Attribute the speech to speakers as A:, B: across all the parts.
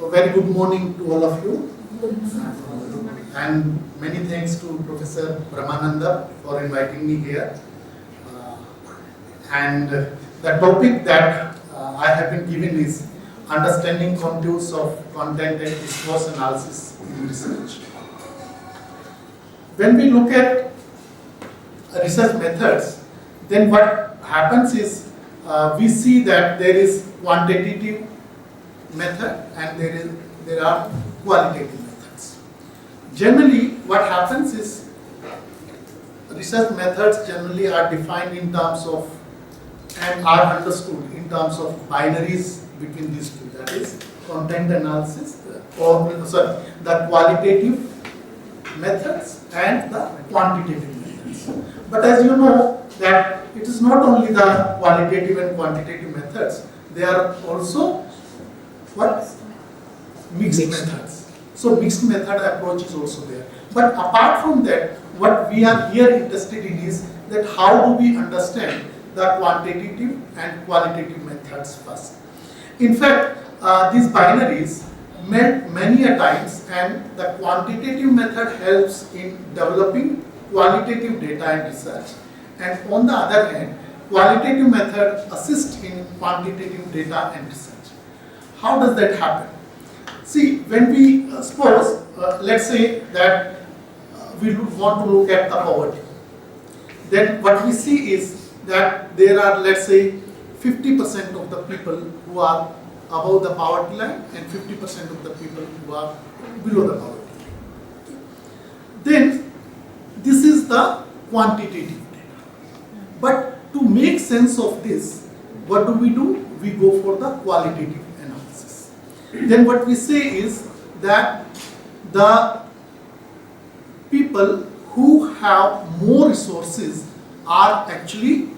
A: So very good morning to all of you, and many thanks to Professor Brahmananda for inviting me here. And the topic that I have been given is understanding contours of content and discourse analysis in research. When we look at research methods, then what happens is we see that there is quantitative method and there are qualitative methods. Generally, what happens is research methods generally are defined in terms of and are understood in terms of binaries between these two, that is content analysis the qualitative methods and the quantitative methods. But as you know that it is not only the qualitative and quantitative methods, they are also what? Mixed methods. So mixed method approach is also there. But apart from that, what we are here interested in is that how do we understand the quantitative and qualitative methods first. In fact, these binaries met many a times, and the quantitative method helps in developing qualitative data and research, and on the other hand, qualitative method assists in quantitative data and research. How does that happen? See, when we suppose, let's say that we want to look at the poverty, then what we see is that there are, let's say, 50% of the people who are above the poverty line and 50% of the people who are below the poverty line. Then this is the quantitative data. But to make sense of this, what do? We go for the qualitative analysis. Then what we say is that the people who have more resources are actually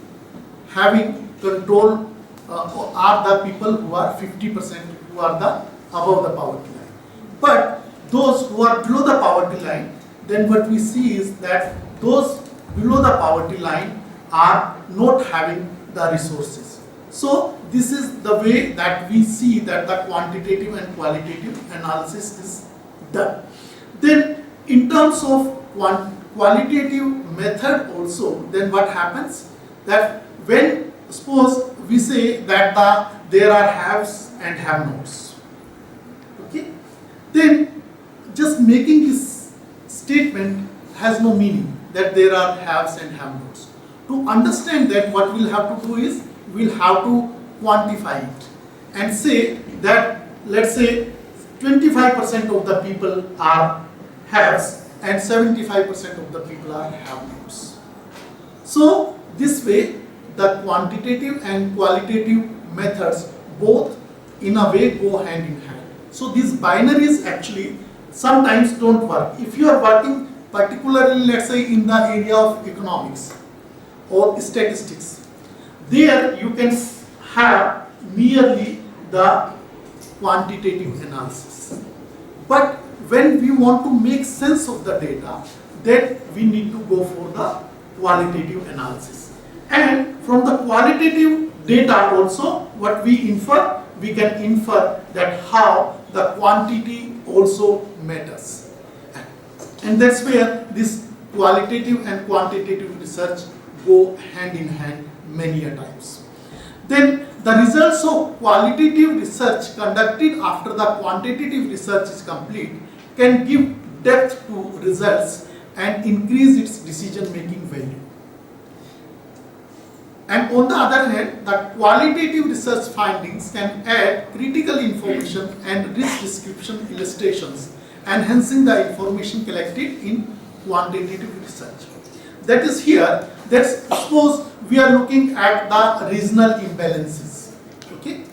A: having control, are the people who are 50% who are the above the poverty line. But those who are below the poverty line, then what we see is that those below the poverty line are not having the resources. So this is the way that we see that the quantitative and qualitative analysis is done. Then in terms of qualitative method also, then what happens that when suppose we say that there are haves and have-nots, okay, then just making this statement has no meaning that there are haves and have-nots. To understand that, what we'll have to do is we'll have to quantify it and say that, let's say, 25% of the people are haves and 75% of the people are have-nots. So this way the quantitative and qualitative methods both in a way go hand in hand. So these binaries actually sometimes don't work. If you are working particularly, let's say, in the area of economics or statistics, there you can have merely the quantitative analysis. But when we want to make sense of the data, then we need to go for the qualitative analysis. And from the qualitative data also, what we infer, we can infer that how the quantity also matters. And that's where this qualitative and quantitative research go hand in hand many a times. Then the results of qualitative research conducted after the quantitative research is complete can give depth to results and increase its decision-making value. And on the other hand, the qualitative research findings can add critical information and rich description illustrations, enhancing the information collected in quantitative research. That is here, let's suppose we are looking at the regional imbalances. Okay?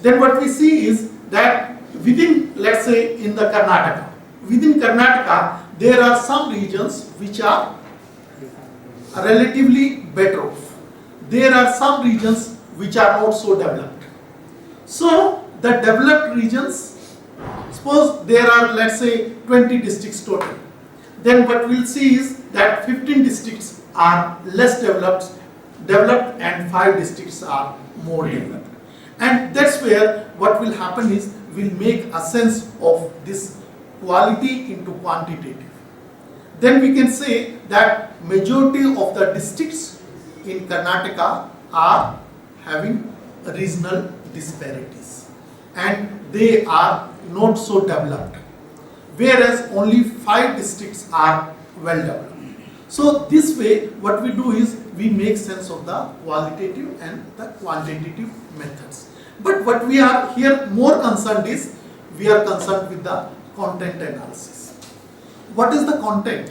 A: Then what we see is that within, let's say, in the Karnataka, within Karnataka, there are some regions which are relatively better off. There are some regions which are not so developed. So the developed regions, suppose there are, let's say, 20 districts total. Then what we'll see is that 15 districts are less developed and 5 districts are more developed. And that's where what will happen is will make a sense of this quality into quantitative. Then we can say that majority of the districts in Karnataka are having regional disparities and they are not so developed, whereas only 5 districts are well developed. So this way what we do is we make sense of the qualitative and the quantitative methods. But what we are here more concerned is, we are concerned with the content analysis. What is the content?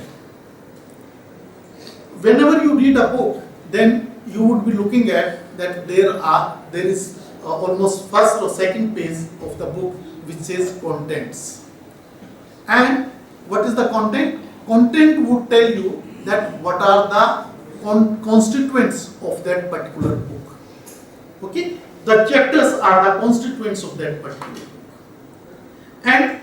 A: Whenever you read a book, then you would be looking at that there is almost first or second page of the book which says contents. And what is the content? Content would tell you that what are the constituents of that particular book. Okay? The chapters are the constituents of that particular book. And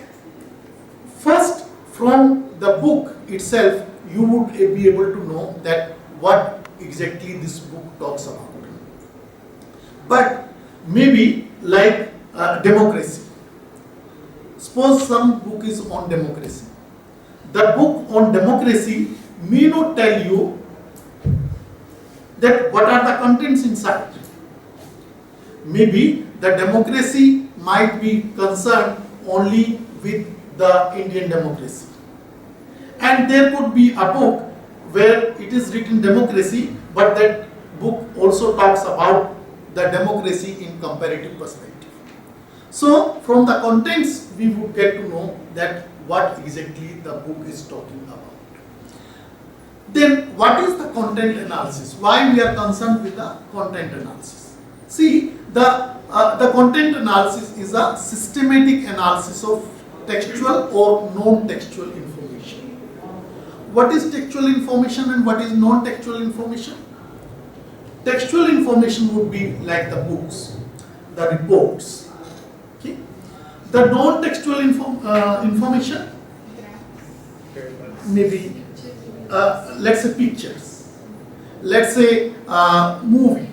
A: first, from the book itself, you would be able to know that what exactly this book talks about. But maybe like democracy. Suppose some book is on democracy. The book on democracy may not tell you that what are the contents inside. Maybe the democracy might be concerned only with the Indian democracy. And there could be a book where it is written democracy, but that book also talks about the democracy in comparative perspective. So from the contents we would get to know that what exactly the book is talking about. Then what is the content analysis? Why we are concerned with the content analysis? See, the content analysis is a systematic analysis of textual or non-textual information. What is textual information and what is non-textual information? Textual information would be like the books, the reports. Okay? The non-textual information, maybe let's say pictures, let's say movie,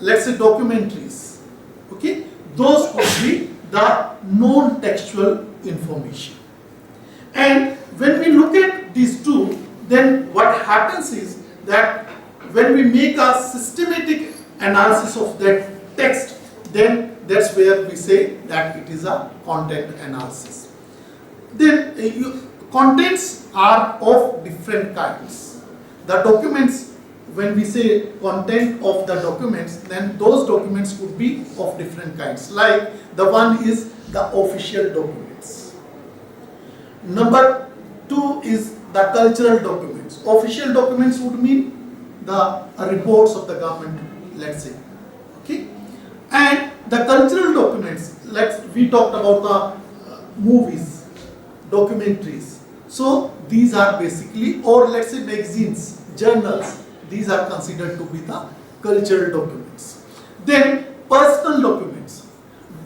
A: let's say documentaries. Okay? Those would be the non-textual information. And when we look at these two, then what happens is that when we make a systematic analysis of that text, then that's where we say that it is a content analysis. Then contents are of different kinds. The documents, when we say content of the documents, then those documents could be of different kinds. Like the one is the official documents. Number 2 is the cultural documents. Official documents would mean the reports of the government, let's say. Okay? And the cultural documents, we talked about the movies, documentaries. So these are basically, or let's say magazines, journals, these are considered to be the cultural documents. Then personal documents,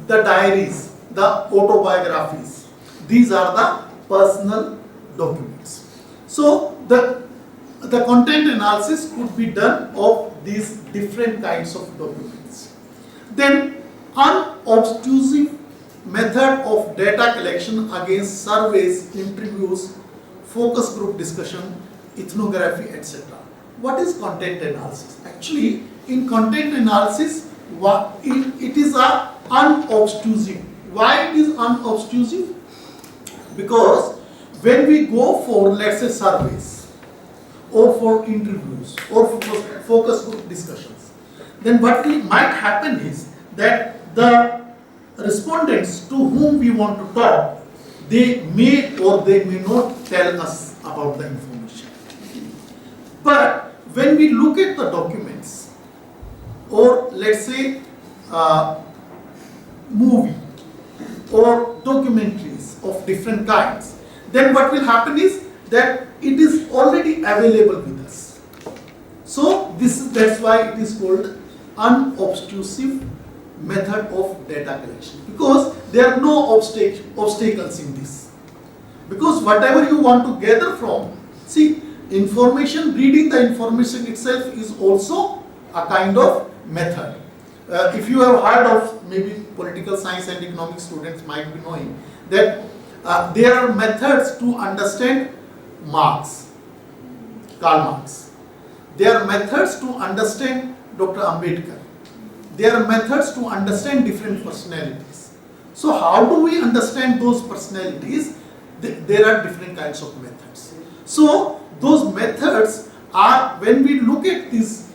A: the diaries, the autobiographies, these are the personal documents. So the content analysis could be done of these different kinds of documents. Then unobtrusive method of data collection against surveys, interviews, focus group discussion, ethnography, etc. What is content analysis? Actually, in content analysis, it is a unobtrusive. Why it is unobtrusive? Because when we go for, let's say, surveys, or for interviews, or for focus group discussions, then what might happen is that the respondents to whom we want to talk, they may or they may not tell us about the information. But when we look at the documents, or let's say movie or documentaries of different kinds, then what will happen is that it is already available with us. So that's why it is called unobtrusive method of data collection, because there are no obstacles in this. Because whatever you want to gather from, see, information, reading the information itself is also a kind of method. if you have heard of, maybe political science and economics students might be knowing that there are methods to understand Marx, Karl Marx. There are methods to understand Dr. Ambedkar. There are methods to understand different personalities. So how do we understand those personalities? There are different kinds of methods. So those methods are, when we look at these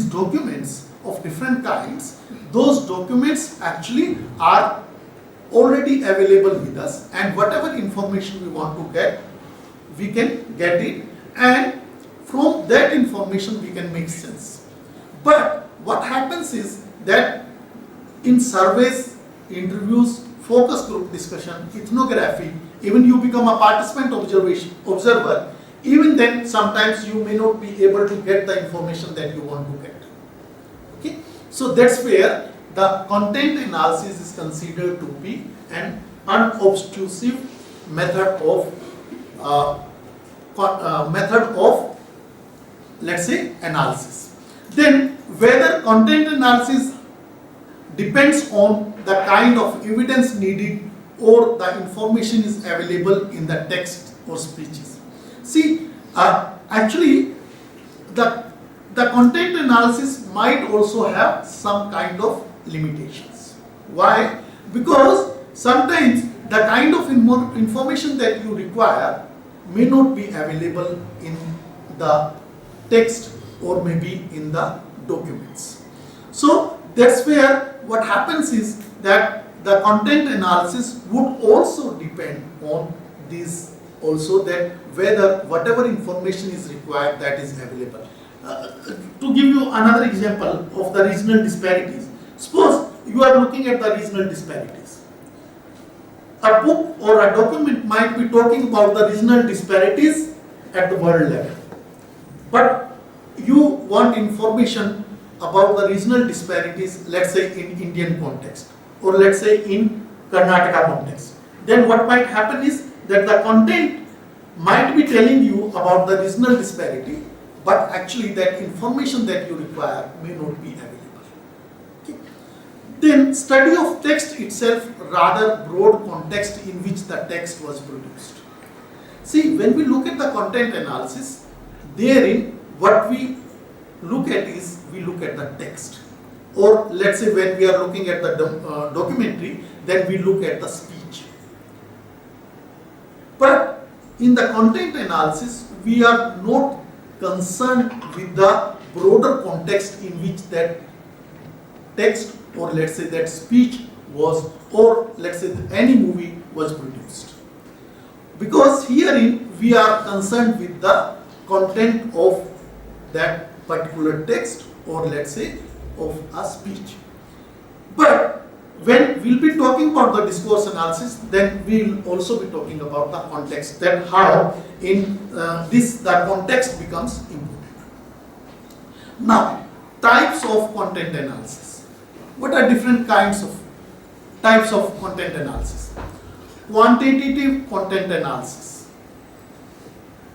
A: documents of different kinds, those documents actually are already available with us, and whatever information we want to get, we can get it, and from that information we can make sense. But what happens is that in surveys, interviews, focus group discussion, ethnography, even you become a participant observer, even then sometimes you may not be able to get the information that you want to get. Okay? So that's where the content analysis is considered to be an unobtrusive method of let's say analysis. Then whether content analysis depends on the kind of evidence needed or the information is available in the text or speeches. See, actually the content analysis might also have some kind of limitations. Why? Because sometimes the kind of information that you require may not be available in the text or maybe in the documents. So that's where what happens is that the content analysis would also depend on this also, that whether whatever information is required, that is available. To give you another example of the regional disparities, suppose you are looking at the regional disparities. A book or a document might be talking about the regional disparities at the world level, but you want information about the regional disparities, let's say in Indian context, or let's say in Karnataka context. Then what might happen is that the content might be telling you about the regional disparity, but actually that information that you require may not be available. Okay. Then study of text itself, rather broad context in which the text was produced. See, when we look at the content analysis, therein what we look at is, we look at the text. Or let's say when we are looking at the documentary, then we look at the speech. But in the content analysis, we are not concerned with the broader context in which that text or let's say that speech was, or let's say any movie was produced. Because herein we are concerned with the content of that particular text or let's say of a speech. But when we'll be talking about the discourse analysis, then we'll also be talking about the context, that how in the context becomes important. Now, types of content analysis. What are different types of content analysis? Quantitative content analysis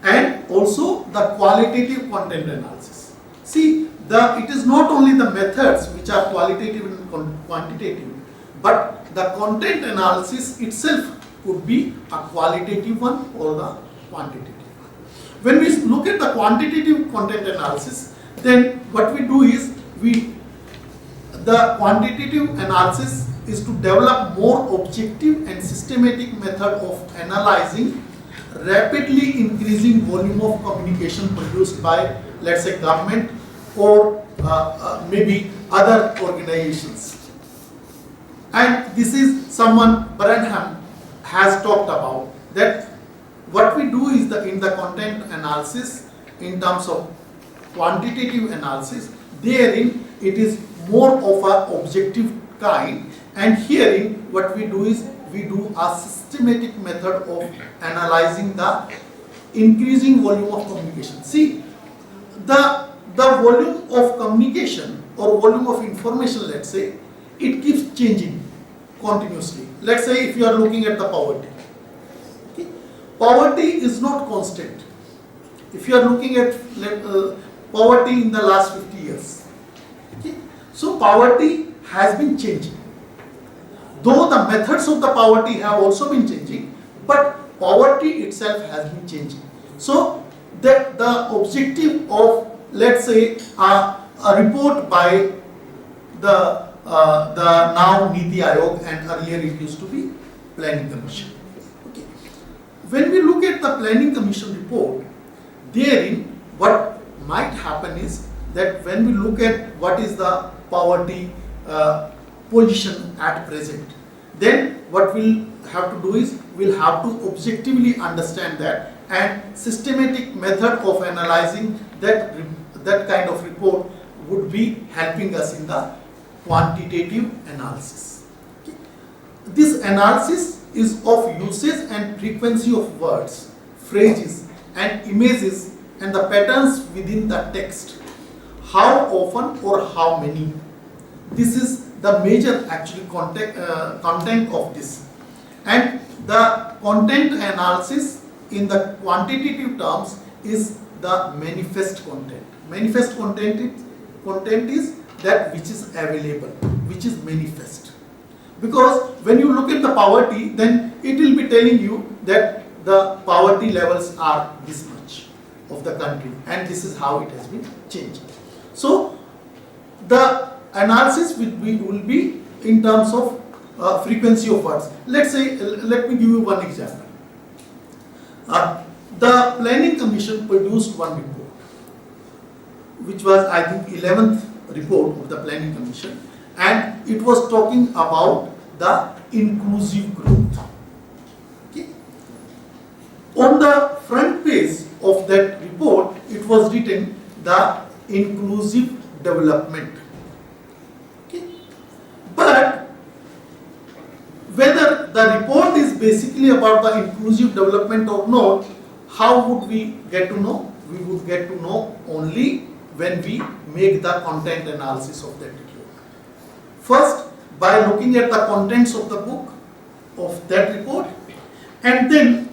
A: and also the qualitative content analysis. See, it is not only the methods which are qualitative and quantitative, but the content analysis itself could be a qualitative one or the quantitative one. When we look at the quantitative content analysis, then what we do is, the quantitative analysis is to develop more objective and systematic method of analyzing rapidly increasing volume of communication produced by, let's say, government or maybe other organizations. And this is someone Branham has talked about, that what we do is in the content analysis, in terms of quantitative analysis, therein it is more of a objective kind, and herein what we do is we do a systematic method of analyzing the increasing volume of communication. See, the volume of communication or volume of information, let's say, it keeps changing continuously. Let's say if you are looking at the poverty. Okay? Poverty is not constant. If you are looking at poverty in the last 50 years. Okay? So poverty has been changing. Though the methods of the poverty have also been changing, but poverty itself has been changing. So the objective of, let's say, a report by the now Niti Aayog, and earlier it used to be Planning Commission. Okay. When we look at the Planning Commission report, therein what might happen is that when we look at what is the poverty position at present, then what we'll have to do is we'll have to objectively understand that, and systematic method of analyzing that kind of report would be helping us in the quantitative analysis. Okay. This analysis is of usage and frequency of words, phrases and images and the patterns within the text. How often or how many. This is the major actually content of this. And the content analysis in the quantitative terms is the manifest content. Manifest content is that which is available, which is manifest. Because when you look at the poverty, then it will be telling you that the poverty levels are this much of the country, and this is how it has been changed. So the analysis will be in terms of frequency of words. Let's say, let me give you one example. The Planning Commission produced one report, which was, I think, 11th report of the Planning Commission, and it was talking about the inclusive growth. Okay. On the front page of that report, it was written the inclusive development. Okay. But whether the report is basically about the inclusive development or not, how would we get to know? We would get to know only when we make the content analysis of that report. First, by looking at the contents of the book, of that report, and then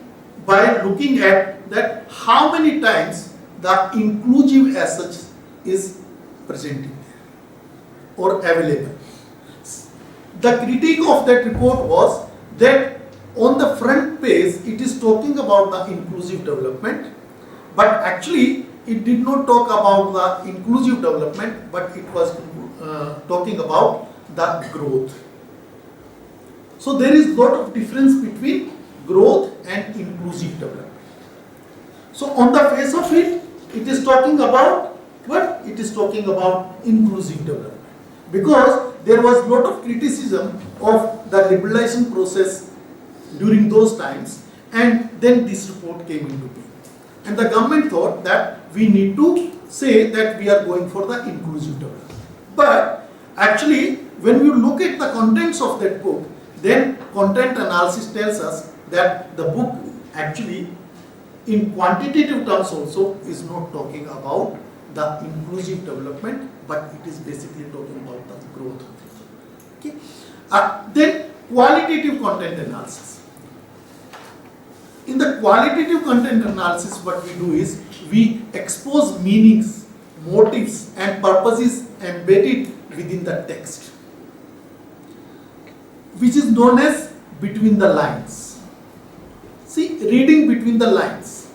A: by looking at that how many times the inclusive as such is presented there or available. The critique of that report was that on the front page it is talking about the inclusive development, but actually it did not talk about the inclusive development, but it was talking about the growth. So there is lot of difference between growth and inclusive development. So on the face of it, it is talking about what? It is talking about inclusive development, because there was lot of criticism of the liberalization process during those times, and then this report came into being. And the government thought that we need to say that we are going for the inclusive development. But actually, when you look at the contents of that book, then content analysis tells us that the book actually in quantitative terms also is not talking about the inclusive development, but it is basically talking about the growth. Okay. Then qualitative content analysis. In the qualitative content analysis, what we do is we expose meanings, motives and purposes embedded within the text, which is known as between the lines. See, reading between the lines.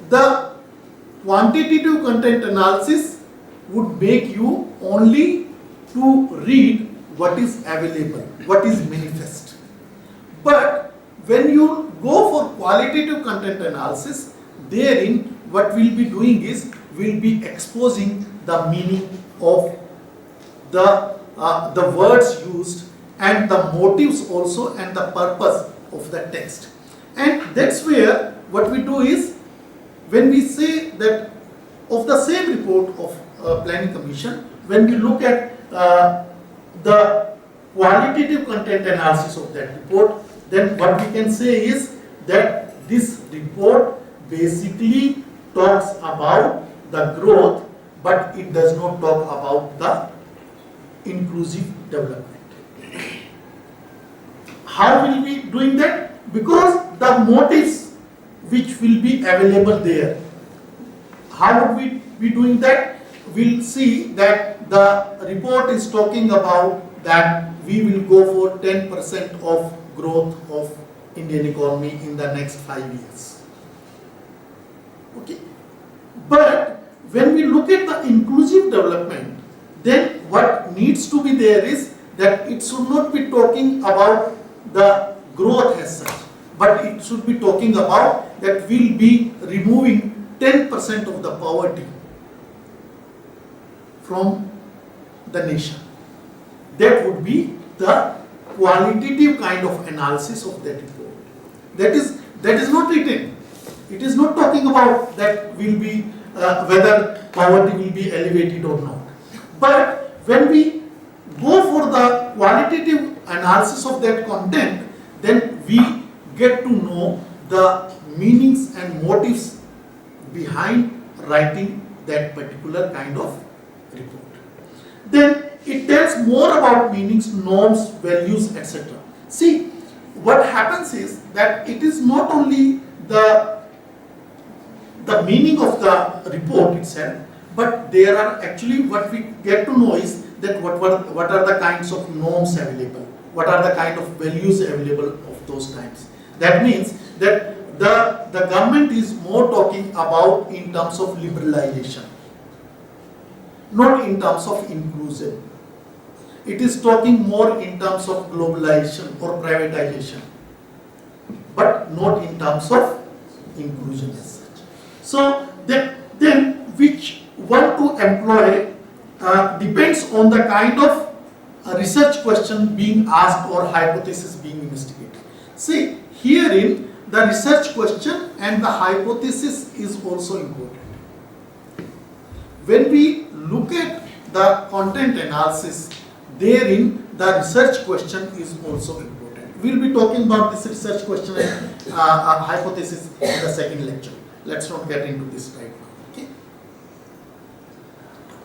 A: The quantitative content analysis would make you only to read what is available, what is manifest. But when you go for qualitative content analysis, therein what we'll be doing is we'll be exposing the meaning of the words used and the motives also and the purpose of the text. And that's where what we do is, when we say that of the same report of Planning Commission, when we look at the qualitative content analysis of that report, then what we can say is that this report basically talks about the growth, but it does not talk about the inclusive development. How will we be doing that? Because the motives which will be available there. How would we be doing that? we'll see that the report is talking about that we will go for 10% of growth of Indian economy in the next 5 years. Okay. But when we look at the inclusive development, then what needs to be there is that it should not be talking about the growth as such, but it should be talking about that we'll be removing 10% of the poverty from the nation. That would be the qualitative kind of analysis of that report. That is not written. It is not talking about that will be whether poverty will be elevated or not. But when we go for the qualitative analysis of that content, then we get to know the meanings and motives behind writing that particular kind of report. Then it tells more about meanings, norms, values, etc. See, what happens is that it is not only the meaning of the report itself, but there are actually what we get to know is that what are the kinds of norms available, what are the kind of values available of those kinds. That means that the government is more talking about in terms of liberalization, not in terms of inclusion. It is talking more in terms of globalization or privatization, but not in terms of inclusion as such. So then which one to employ depends on the kind of research question being asked or hypothesis being investigated. See, herein the research question and the hypothesis is also important. When we look at the content analysis, therein the research question is also important. We'll be talking about this research question and hypothesis in the second lecture. Let's not get into this right now. Okay.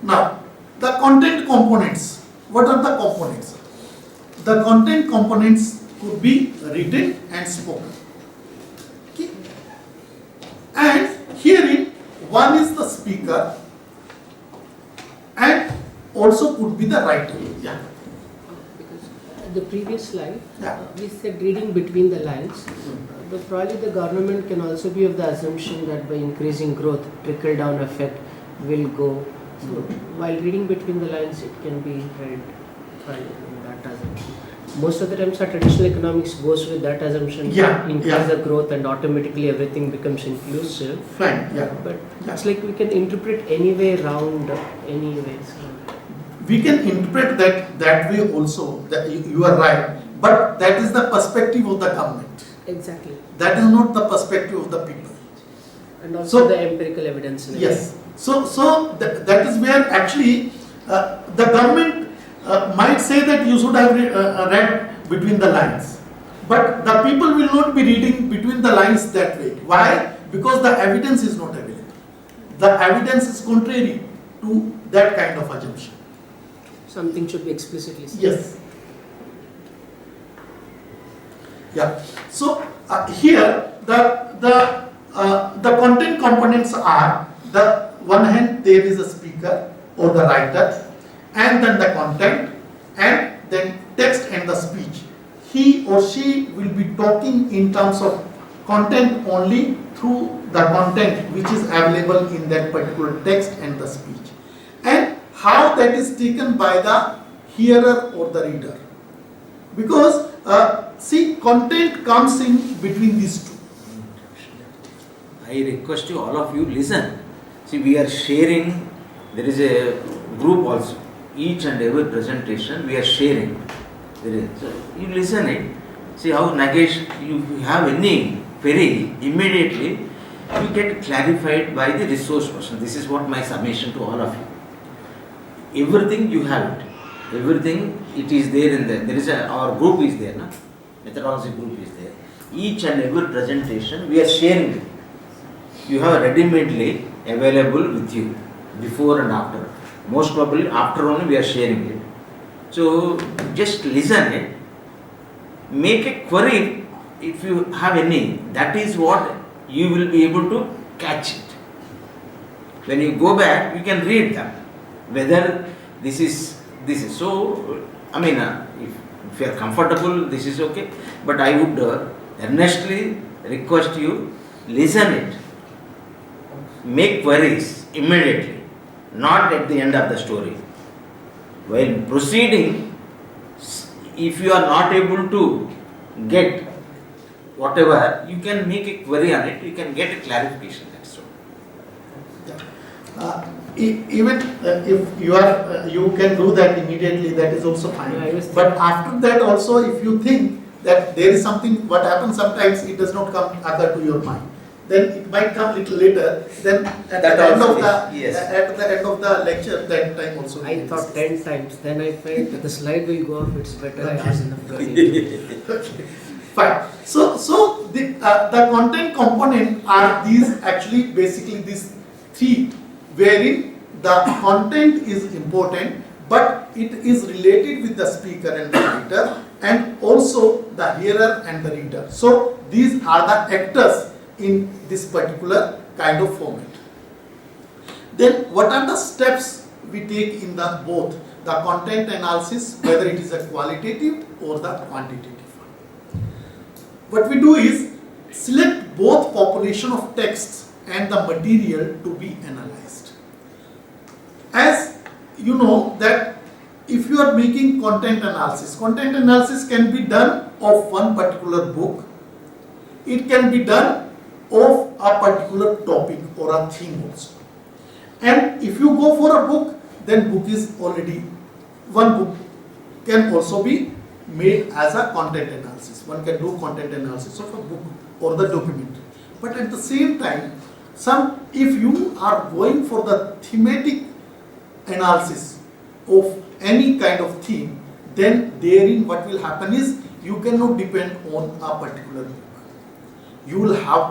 A: Now, the content components. What are the components? The content components could be written and spoken. Okay. And herein, one is the speaker and also could be the writer. Yeah.
B: Because the previous slide,
A: Yeah.
B: we said reading between the lines. But probably the government can also be of the assumption that by increasing growth, trickle-down effect will go. So while reading between the lines, it can be read in that assumption. Most of the times, our traditional economics goes with that assumption.
A: Yeah,
B: Increase
A: yeah.
B: the growth and automatically everything becomes inclusive.
A: Fine. Yeah.
B: But
A: Yeah.
B: it's like we can interpret any way round, any way. So
A: We can interpret that way also. That you are right, but that is the perspective of the government.
B: exactly.
A: That is not the perspective of the people.
B: And also
A: So-
B: the empirical evidence. In
A: Yes. So that is where actually the government might say that you should have read between the lines, but the people will not be reading between the lines that way. Why? Because the evidence is not available. The evidence is contrary to that kind of assumption.
B: Something should be explicitly said.
A: Yes. Yeah. So here the content components are the one hand there is a speaker or the writer, and then the content, and then text and the speech. He or she will be talking in terms of content only through the content which is available in that particular text and the speech, and how that is taken by the hearer or the reader. Because see, content comes in between these two.
C: I request you, all of you, listen. See, we are sharing, there is a group also. Each and every presentation we are sharing. So you listen it. See how Nagesh, you have any query, immediately you get clarified by the resource person. This is what my summation to all of you. Everything you have it. Everything it is there in there. There is our group is there, na? Methodology group is there. Each and every presentation we are sharing it. You have ready-madely available with you before and after. Most probably after only we are sharing it. So just listen it. Make a query if you have any. That is what you will be able to catch it. When you go back, you can read that. whether this is so. I mean, if you are comfortable, this is okay. But I would earnestly request you, listen it, make queries immediately, not at the end of the story. While proceeding, if you are not able to get whatever, you can make a query on it, you can get a clarification. That's all.
A: Even if you are, you can do that immediately, that is also fine.
B: Yeah, I was
A: But after that also, if you think that there is something, what happens sometimes, it does not come occur to your mind. Then it might come little later, then at
C: That
A: the end
C: also
A: of the,
C: is, yes.
A: at the end of the lecture, that time also. we
B: I
A: can
B: thought
A: discuss.
B: 10 times, then I felt that the slide will go off, it's better I ask enough money.
A: Okay, fine. So the content component are these, actually basically these three, wherein the content is important, but it is related with the speaker and the writer, and also the hearer and the reader. So these are the actors in this particular kind of format. Then what are the steps we take in the both the content analysis, whether it is a qualitative or the quantitative one? What we do is select both population of texts and the material to be analyzed. As you know that if you are making content analysis can be done of one particular book, it can be done of a particular topic or a theme also. And if you go for a book, then book is already, one book can also be made as a content analysis. One can do content analysis of a book or the document. But at the same time, if you are going for the thematic analysis of any kind of theme, then therein what will happen is you cannot depend on a particular book. You will have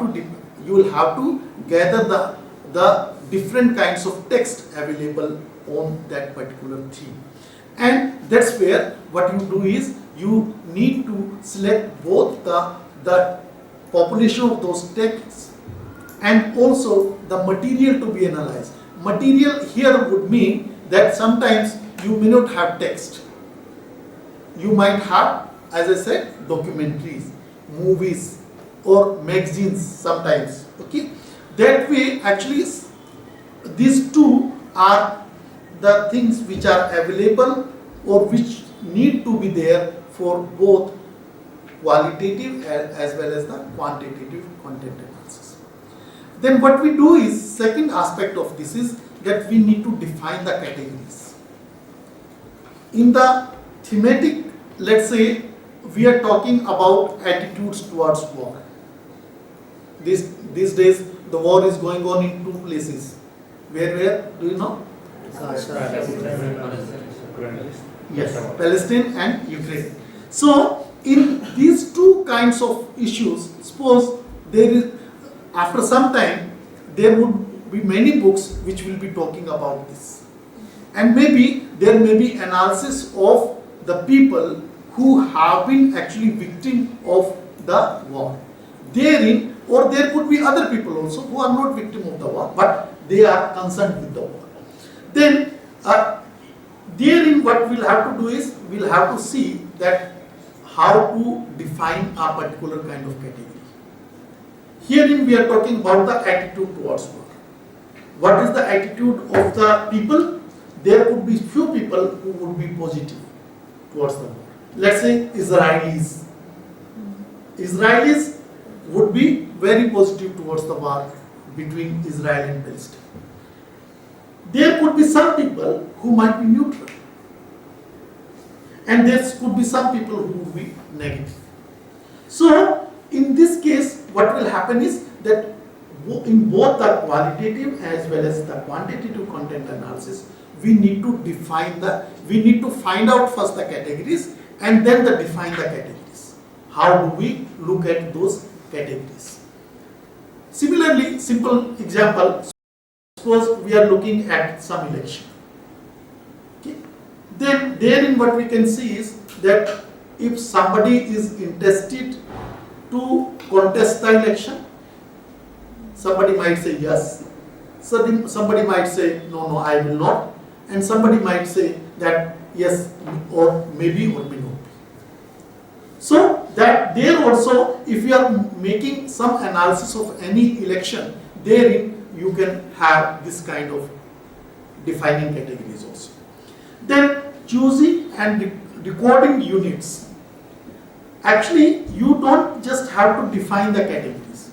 A: to gather the different kinds of text available on that particular theme. And that's where what you do is you need to select both the population of those texts and also the material to be analyzed. Material here would mean that sometimes you may not have text. You might have, as I said, documentaries, movies, or magazines sometimes. Okay, that way actually these two are the things which are available or which need to be there for both qualitative as well as the quantitative content analysis. Then what we do is, second aspect of this is that we need to define the categories. In the thematic, let's say we are talking about attitudes towards war. These days the war is going on in two places. Where do you know? Yes, Palestine and Ukraine. So in these two kinds of issues, suppose there is, after some time, there would be many books which will be talking about this. And maybe there may be analysis of the people who have been actually victim of the war. Therein, or there could be other people also who are not victim of the war, but they are concerned with the war. Then, therein what we'll have to do is, we'll have to see that how to define a particular kind of category. Herein we are talking about the attitude towards war. What is the attitude of the people? There could be few people who would be positive towards the war. Let's say Israelis. Israelis would be very positive towards the war between Israel and Palestine. There could be some people who might be neutral. And there could be some people who would be negative. So, in this case, what will happen is that in both the qualitative as well as the quantitative content analysis, we need to find out first the categories and then define the categories. How do we look at those categories? Similarly, simple example, suppose we are looking at some election. Okay. Then therein what we can see is that if somebody is interested to contest the election, somebody might say yes, so somebody might say no, I will not. and somebody might say that yes, or maybe or may not be. So that there also, if you are making some analysis of any election, therein you can have this kind of defining categories also. Then choosing and recording units. Actually, you don't just have to define the categories.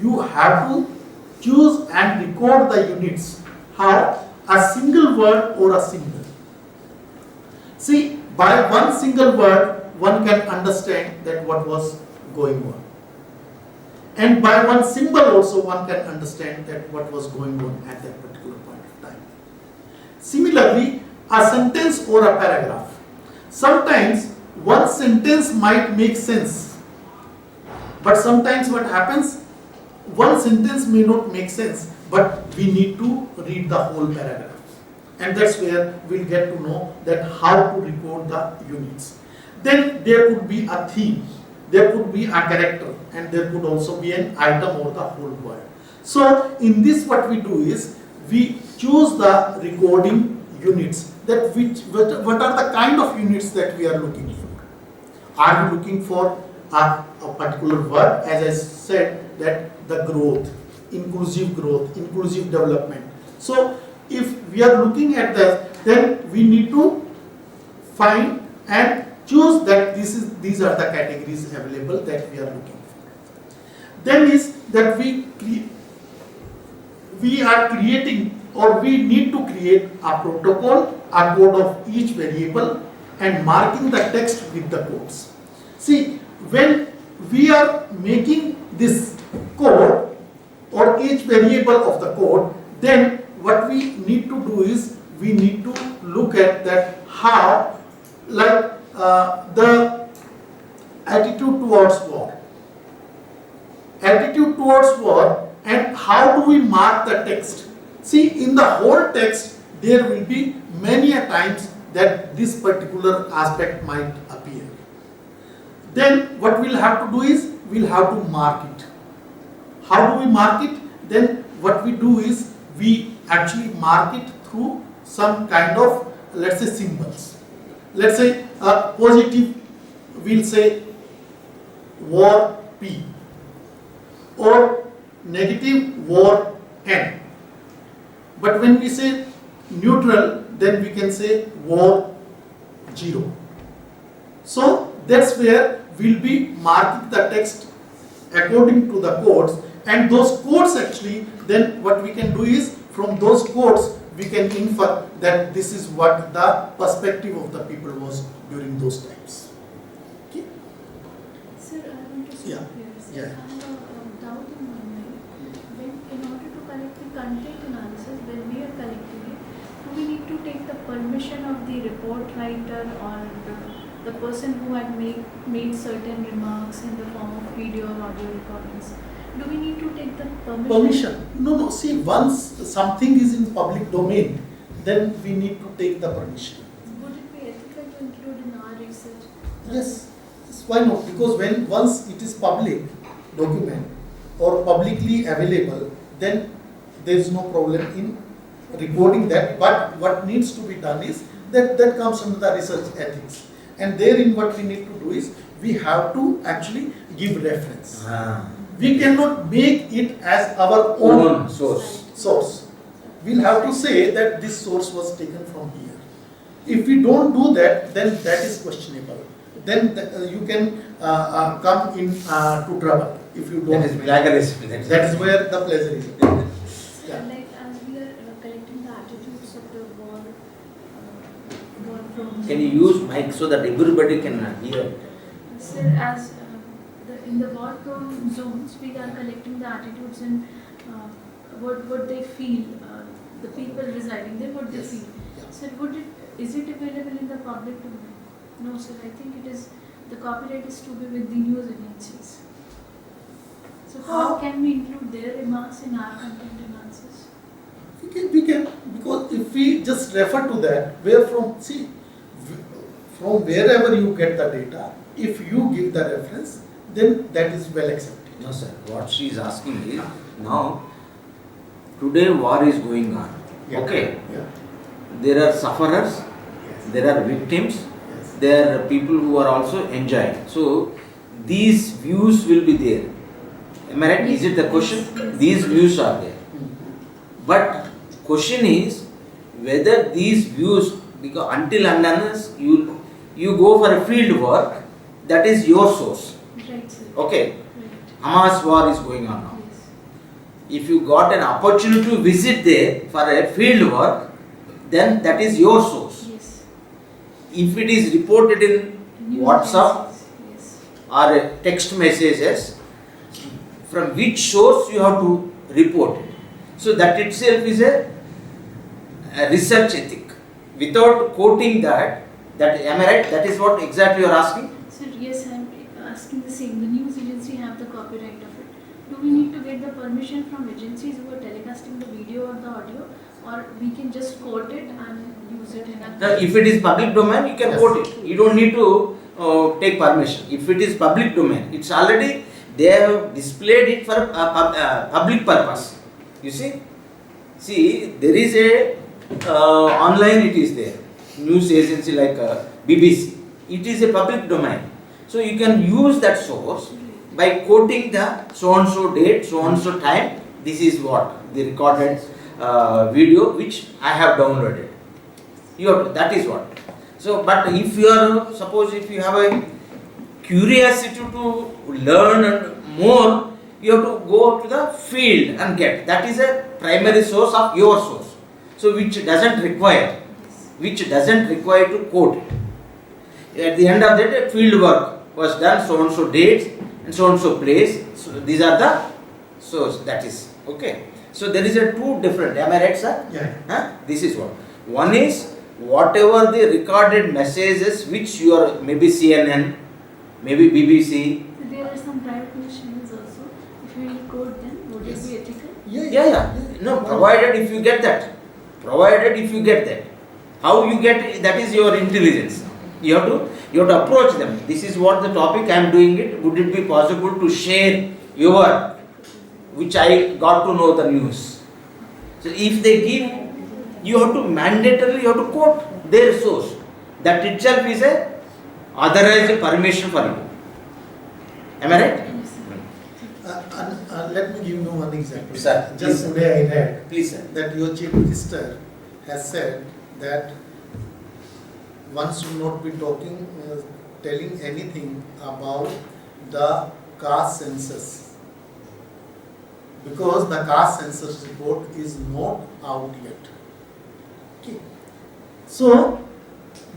A: You have to choose and record the units. How? A single word or a symbol. See, by one single word, one can understand that what was going on. And by one symbol also, one can understand that what was going on at that particular point of time. Similarly, a sentence or a paragraph. Sometimes one sentence might make sense, but sometimes what happens, one sentence may not make sense, but we need to read the whole paragraph. And that's where we'll get to know that how to record the units. Then there could be a theme, there could be a character, and there could also be an item or the whole word. So in this what we do is, we choose the recording units, that what are the kind of units that we are looking for. Are we looking for a particular word, as I said, that the growth, inclusive development. So if we are looking at that, then we need to find and choose that these are the categories available that we are looking for. Then is that we are creating, or we need to create a protocol, a code of each variable, and marking the text with the codes. See, when we are making this code or each variable of the code, then what we need to do is, we need to look at that how, like the attitude towards war. Attitude towards war, and how do we mark the text? See, in the whole text, there will be many a times that this particular aspect might appear. Then what we'll have to do is, we'll have to mark it. How do we mark it? Then what we do is, we actually mark it through some kind of, let's say, symbols. Let's say positive, we'll say war P, or negative war N. But when we say neutral, then we can say war 0. So that's where we'll be marking the text according to the codes, and those codes actually, then what we can do is, from those codes we can infer that this is what the perspective of the people was during those times. Okay?
D: Sir, I want to stop
A: Yeah.
D: here. Sir,
A: Yeah.
D: I have a doubt in my mind. When, in order to collect the content analysis, when we are collecting it, do we need to take the permission of the report writer or the person who had made certain remarks in the form of video or audio recordings? Do we need to take the permission?
A: No. See, once something is in public domain, then we need to take the permission.
D: Would it be ethical to include in our research?
A: Yes. Why not? Because once it is public document or publicly available, then there is no problem in recording that. But what needs to be done is that comes under the research ethics. And therein what we need to do is, we have to actually give reference. We cannot make it as our own source. We'll have to say that this source was taken from here. If we don't do that, then that is questionable. Then you can come in to trouble if you don't.
C: That is miraculous.
A: That is where the pleasure is.
D: So, like as we are collecting the attitudes of the war from.
C: Can you use mic so that everybody can hear?
D: Sir, as in the war-prone zones, we are collecting the attitudes and what they feel, the people residing there, what they
A: Yes.
D: feel.
A: Yeah.
D: Sir, is it available in the public domain? No, sir. I think it is. The copyright is to be with the news agencies. So how can we include their remarks in our content analysis?
A: We can, because if we just refer to that, from wherever you get the data, if you give the reference, then that is well accepted.
C: No, sir. What she is asking is, now, today war is going on.
A: Yeah.
C: Okay.
A: Yeah.
C: there are sufferers, there are victims,
A: Yes.
C: there are people who are also enjoying. So these views will be there. Am I right? Is it the question?
D: Yes.
C: These views are there. But question is whether these views, because until and unless you go for a field work, that is your source.
D: Right, sir.
C: Okay.
D: Right.
C: Hamas war is going on now.
D: Yes.
C: If you got an opportunity to visit there for a field work, then that is your source.
D: Yes.
C: If it is reported in
D: News
C: WhatsApp
D: agencies. Yes.
C: or text messages, from which source you have to report it. So that itself is a research ethic. Without quoting that am I right? That is what exactly you are asking?
D: Sir, yes, I am asking the same. The news agency have the copyright of it. Do we need to get the permission from agencies who are telecasting the video or the audio, or we can just quote it and use it in a...
C: Now, if it is public domain, you can
A: Yes.
C: quote it. You don't need to take permission. If it is public domain, it's already, they have displayed it for public purpose. You see? See, there is a online, it is there. News agency like BBC. It is a public domain. So you can use that source by quoting the so and so date, so and so time. This is what the recorded video which I have downloaded. You have to, that is what. So, but if you are, suppose if you have a curiosity to learn more, you have to go to the field and get. That is a primary source of your source. So, which doesn't require to quote it. At the end of the day, field work was done, so and so dates and so place. So these are the source. That is okay. So there is a two different. Am I right, sir?
A: Yeah.
C: Huh? This is what. One is whatever the recorded messages which you are, maybe CNN, maybe BBC.
D: There are some private news channels also. If we will quote them, would
A: Yes.
D: it be ethical?
C: Yeah. No, provided if you get that. How you get it, that is your intelligence. You have to approach them. This is what the topic I am doing it. Would it be possible to share your, which I got to know the news. So if they give, you have to mandatorily you have to quote their source. That itself is a authorized permission for you. Am I right?
A: Let me give you one example.
C: Sir,
A: Just
C: please.
A: today I read
C: Please, sir.
A: that your chief minister has said that one should not be telling anything about the caste census, because the caste census report is not out yet. Okay. So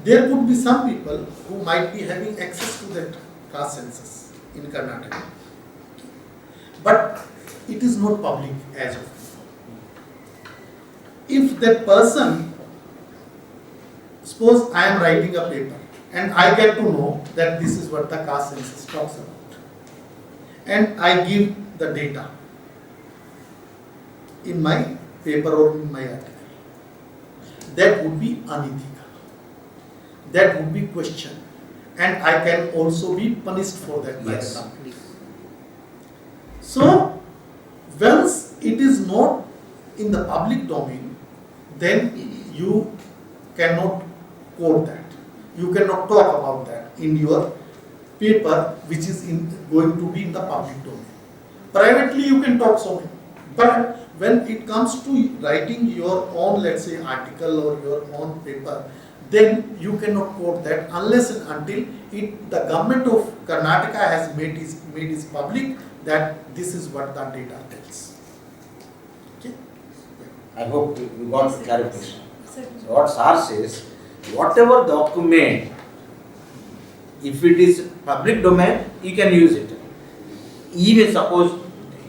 A: there could be some people who might be having access to that caste census in Karnataka, but it is not public as of now. If that person, suppose I am writing a paper and I get to know that this is what the caste census talks about, and I give the data in my paper or in my article, that would be unethical. That would be questioned, and I can also be punished for that by the
C: Yes.
A: company. So, once it is not in the public domain, then you cannot quote that. You cannot talk about that in your paper, which is going to be in the public domain. Privately, you can talk so many, but when it comes to writing your own, let's say, article or your own paper, then you cannot quote that unless and until the government of Karnataka has made it public that this is what the data tells. Okay?
C: I hope you got the clarification.
D: Certainly.
C: So what SAR says, whatever document, if it is public domain, you can use it. Even suppose,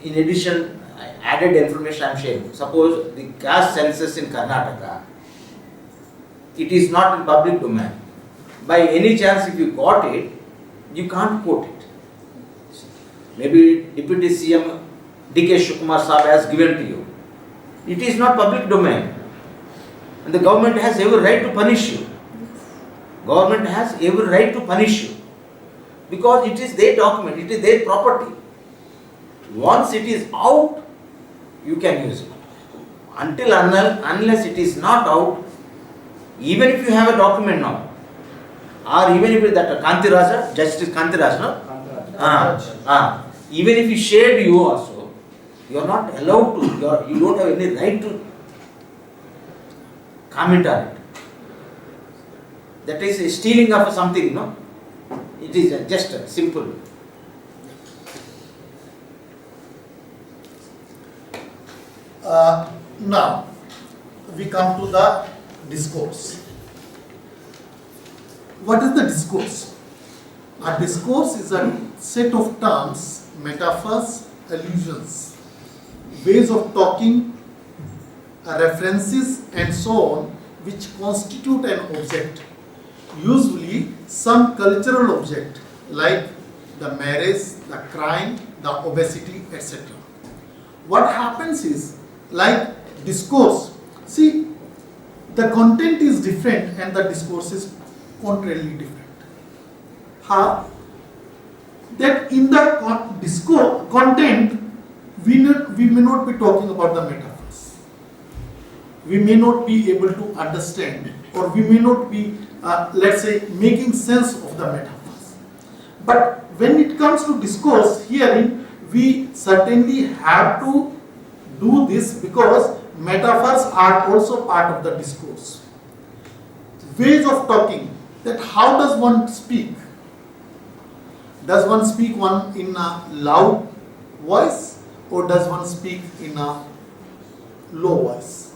C: in addition, added information I am sharing. Suppose the caste census in Karnataka, it is not in public domain. By any chance, if you got it, you can't quote it. Maybe Deputy CM D.K. Shivakumar Saab has given to you. It is not public domain. And the government has every right to punish you. Government has every right to punish you. Because it is their document, it is their property. Once it is out, you can use it. Until unless it is not out, Even if you have a document now, or even if that Kanti Raja, Justice Kanti Raja, no? Even if he shared you also, you are not allowed to, you don't have any right to comment on it. That is stealing of something, no? It is just simple.
A: Now, we come to the discourse. What is the discourse? A discourse is a set of terms, metaphors, allusions, ways of talking, references, and so on, which constitute an object, usually some cultural object like the marriage, the crime, the obesity, etc. What happens is, like discourse, see, the content is different and the discourse is contrarily different. How? That in the discourse content, we may not be talking about the metaphors. We may not be able to understand, or we may not be, let's say, making sense of the metaphors. But when it comes to discourse, herein, we certainly have to do this because metaphors are also part of the discourse. Ways of talking, that how does one speak? Does one speak in a loud voice, or does one speak in a low voice?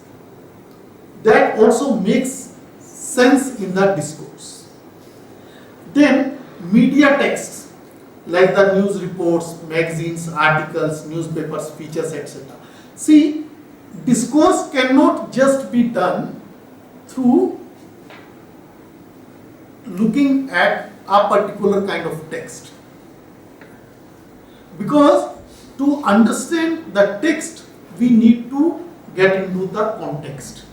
A: That also makes sense in the discourse. Then media texts like the news reports, magazines, articles, newspapers, features, etc. See, discourse cannot just be done through looking at a particular kind of text. Because to understand the text, we need to get into the context.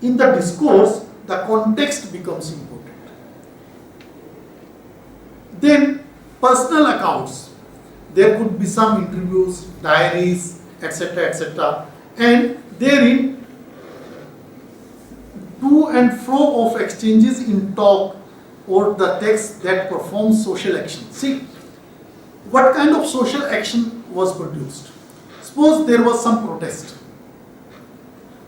A: In the discourse, the context becomes important. Then personal accounts. There could be some interviews, diaries, etc., etc. And therein, to and fro of exchanges in talk or the text that performs social action. See, what kind of social action was produced? Suppose there was some protest.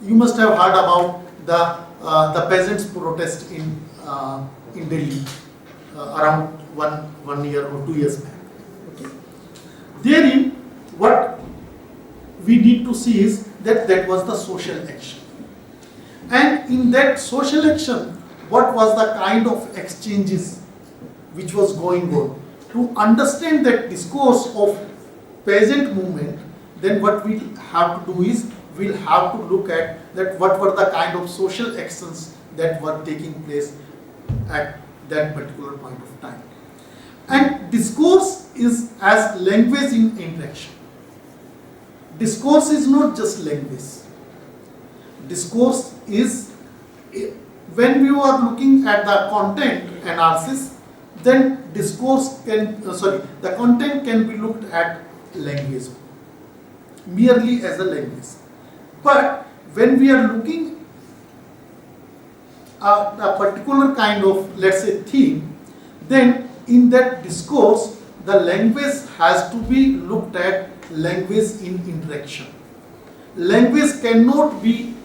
A: You must have heard about the peasants' protest in Delhi around one year or 2 years back. Okay. Therein, what we need to see is that was the social action. And in that social action, what was the kind of exchanges which was going on? To understand that discourse of peasant movement, then what we have to do is, we'll have to look at that what were the kind of social actions that were taking place at that particular point of time. And discourse is as language in interaction. Discourse is not just language. Discourse is, when we are looking at the content analysis, then discourse can, the content can be looked at language, merely as a language. But when we are looking at a particular kind of, let's say, theme, then in that discourse, the language has to be looked at language in interaction. Language cannot be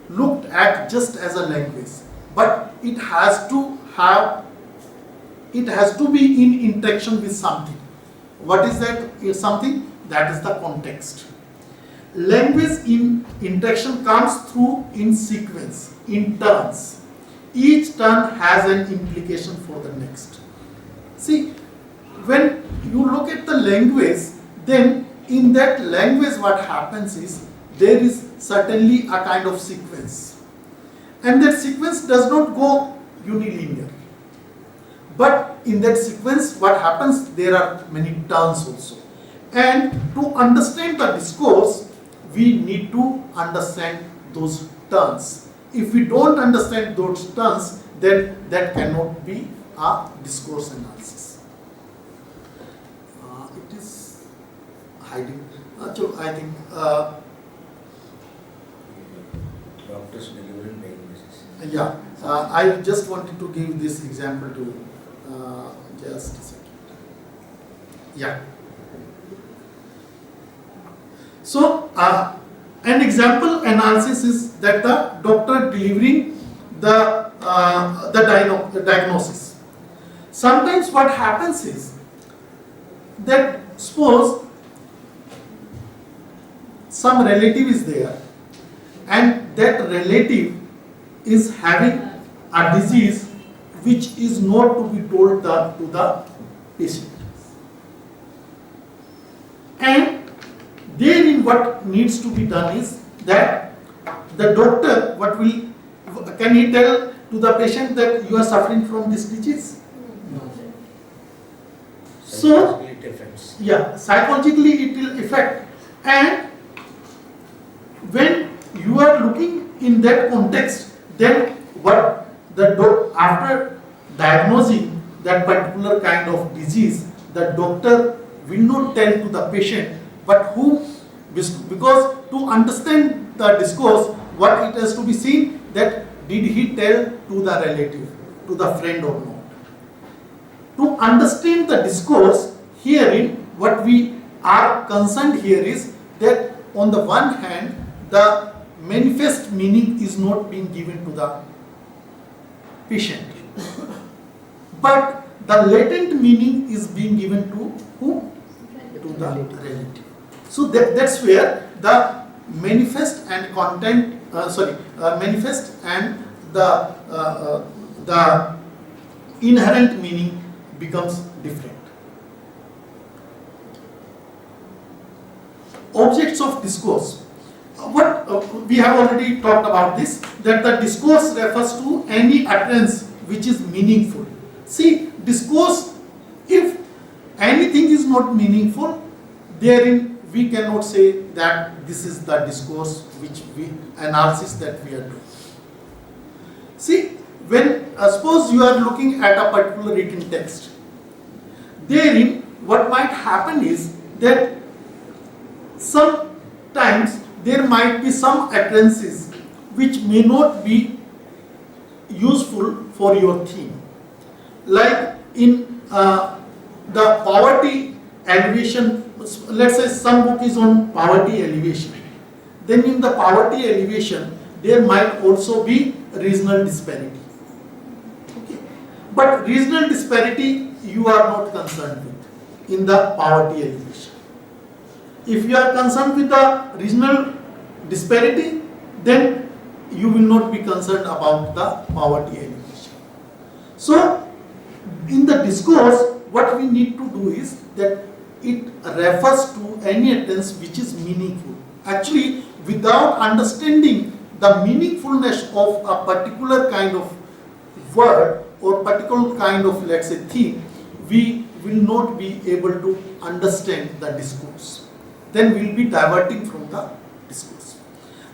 A: looked at just as a language, but it has to be in interaction with something. What is that something? That is the context. Language in interaction comes through in sequence, in turns. Each turn has an implication for the next. See, when you look at the language, then in that language what happens is, there is certainly a kind of sequence. And that sequence does not go unilinear. But in that sequence, what happens? There are many turns also. And to understand the discourse, we need to understand those turns. If we don't understand those turns, then that cannot be a discourse analysis. It is hiding. So I think
C: Doctors delivering diagnosis.
A: Yeah, I just wanted to give this example to just a second. Yeah. So, an example analysis is that the doctor delivering the diagnosis. Sometimes what happens is that suppose some relative is there and that relative is having a disease which is not to be told to the patient. And therein what needs to be done is that the doctor, can he tell to the patient that you are suffering from this disease? No. So,
C: It affects.
A: yeah, psychologically it will affect. And when you are looking in that context, then what after diagnosing that particular kind of disease, the doctor will not tell to the patient, but who, because to understand the discourse, what it has to be seen that did he tell to the relative, to the friend or not. To understand the discourse, herein what we are concerned here is that on the one hand, the manifest meaning is not being given to the patient, but the latent meaning is being given to who? To the relative. So that's where the manifest and content, manifest and the inherent meaning becomes different. Objects of discourse. What we have already talked about this, that the discourse refers to any utterance which is meaningful. See, discourse, if anything is not meaningful, therein we cannot say that this is the discourse analysis that we are doing. See, when suppose you are looking at a particular written text, therein what might happen is that sometimes there might be some utterances which may not be useful for your theme. Like in the poverty alleviation, let's say some book is on poverty alleviation. Then in the poverty alleviation, there might also be regional disparity. Okay. But regional disparity you are not concerned with in the poverty alleviation. If you are concerned with the regional disparity, then you will not be concerned about the poverty alleviation. So, in the discourse, what we need to do is that it refers to any utterance which is meaningful. Actually, without understanding the meaningfulness of a particular kind of word or particular kind of, let's say, theme, we will not be able to understand the discourse. Then we will be diverting from the discourse.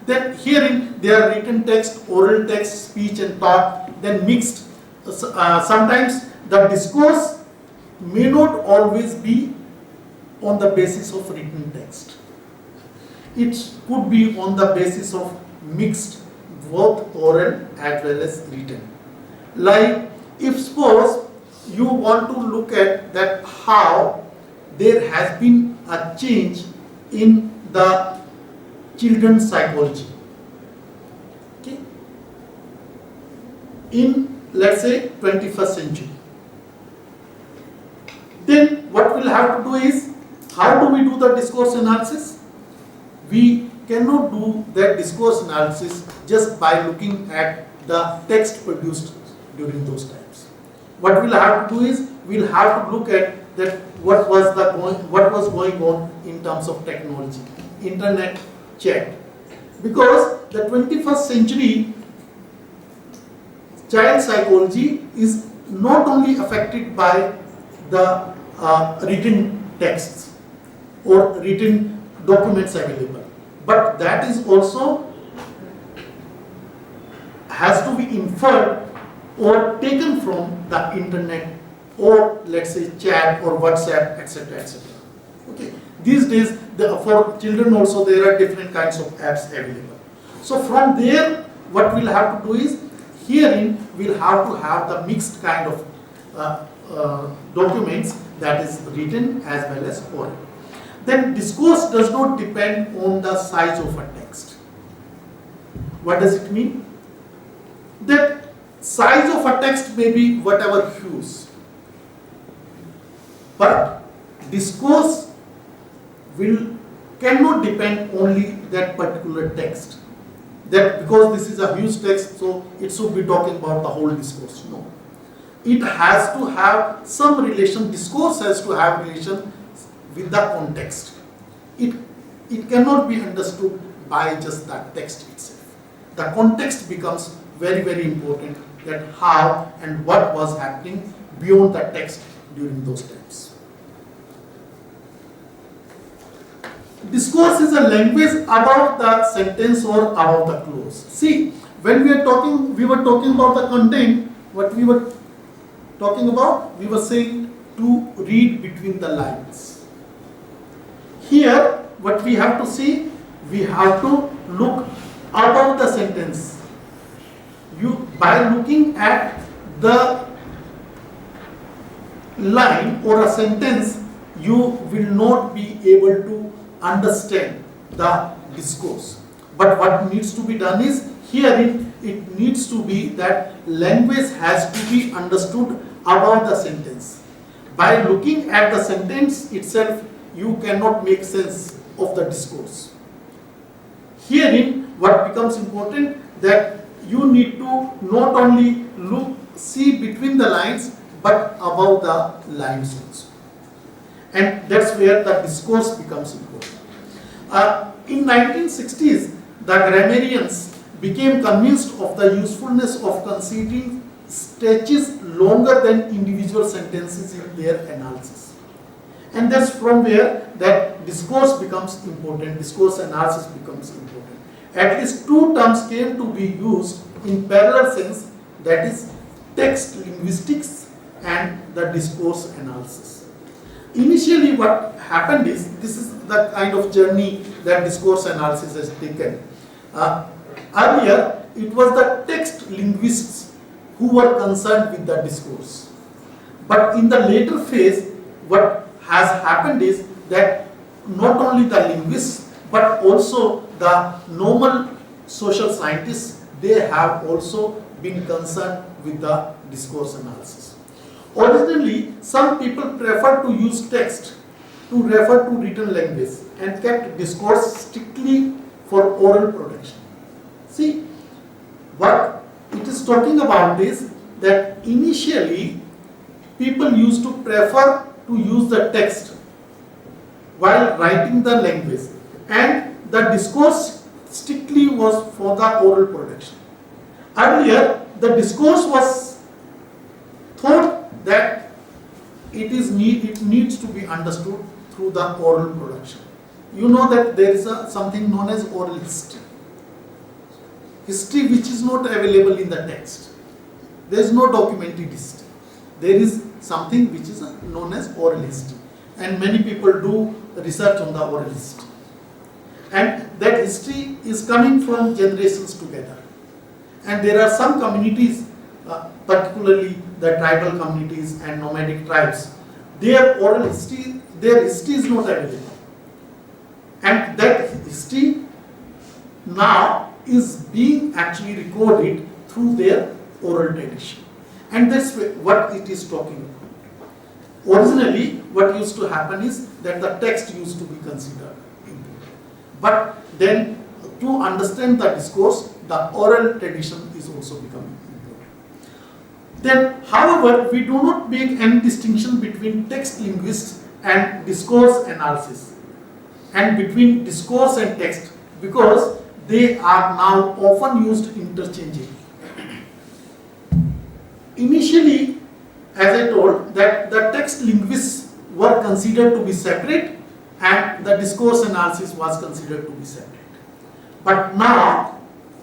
A: Then herein there are written text, oral text, speech and talk, then mixed. Sometimes the discourse may not always be on the basis of written text. It could be on the basis of mixed, both oral as well as written. Like if suppose you want to look at that how there has been a change in the children's psychology. Okay. In, let's say, 21st century. Then what we'll have to do is, how do we do the discourse analysis? We cannot do that discourse analysis just by looking at the text produced during those times. What we'll have to do is, we'll have to look at that what was going on in terms of technology, internet, chat. Because the 21st century child psychology is not only affected by the written texts or written documents available, but that is also has to be inferred or taken from the internet or, let's say, chat or WhatsApp, etc., etc. Okay. These days, for children also there are different kinds of apps available. So from there, what we'll have to do is, Herein, we'll have to have the mixed kind of documents, that is written as well as oral. Then discourse does not depend on the size of a text. What does it mean? That size of a text may be whatever hues, but discourse cannot depend only that particular text. That because this is a huge text, so it should be talking about the whole discourse. No. It has to have some relation, discourse has to have relation with the context. It cannot be understood by just that text itself. The context becomes very, very important, that how and what was happening beyond the text during those times. Discourse is a language above the sentence or above the clause. See, when we were talking about the content, what we were talking about, we were saying to read between the lines. Here, what we have to see, we have to look above the sentence. By looking at the line or a sentence, you will not be able to understand the discourse. But what needs to be done is, here it needs to be that language has to be understood above the sentence. By looking at the sentence itself, you cannot make sense of the discourse. Herein, what becomes important, that you need to not only see between the lines, but above the lines also. And that's where the discourse becomes important. In 1960s, the grammarians became convinced of the usefulness of considering stretches longer than individual sentences in their analysis. And that's from where that discourse becomes important, discourse analysis becomes important. At least two terms came to be used in parallel sense, that is text linguistics and the discourse analysis. Initially what happened is, this is the kind of journey that discourse analysis has taken. Earlier, it was the text linguists who were concerned with the discourse. But in the later phase, what has happened is that not only the linguists, but also the normal social scientists, they have also been concerned with the discourse analysis. Originally, some people preferred to use text to refer to written language and kept discourse strictly for oral production. See, what it is talking about is that initially people used to prefer to use the text while writing the language, and the discourse strictly was for the oral production. Earlier, the discourse was thought that it needs to be understood through the oral production. You know that there is something known as oral history. History which is not available in the text. There is no documented history. There is something which is known as oral history. And many people do research on the oral history. And that history is coming from generations together. And there are some communities, particularly the tribal communities and nomadic tribes, their oral history, their history is not available. And that history now is being actually recorded through their oral tradition. And that's what it is talking about. Originally, what used to happen is that the text used to be considered important. But then, to understand the discourse, the oral tradition is also becoming important. Then, however, we do not make any distinction between text linguists and discourse analysis, and between discourse and text, because they are now often used interchangeably. Initially, as I told, that the text linguists were considered to be separate and the discourse analysis was considered to be separate. But now,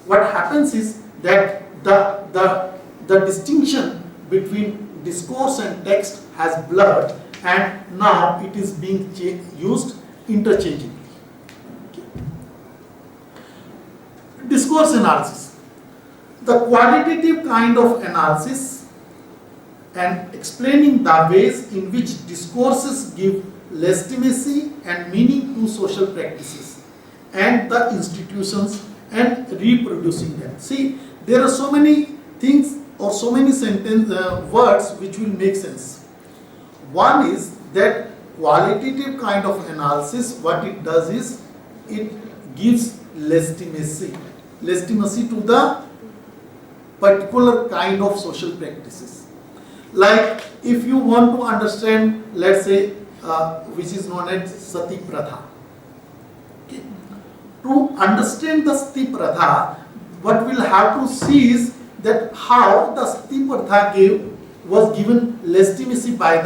A: what happens is that the distinction between discourse and text has blurred, and now it is being used interchangeably. Okay. Discourse analysis. the qualitative kind of analysis and explaining the ways in which discourses give legitimacy and meaning to social practices and the institutions and reproducing them. See, there are so many things or so many words which will make sense. One is that qualitative kind of analysis, what it does is it gives legitimacy to the particular kind of social practices. Like if you want to understand, let's say, which is known as sati pratha. Okay. To understand the sati pratha, what we'll have to see is that how the sati pratha was given legitimacy by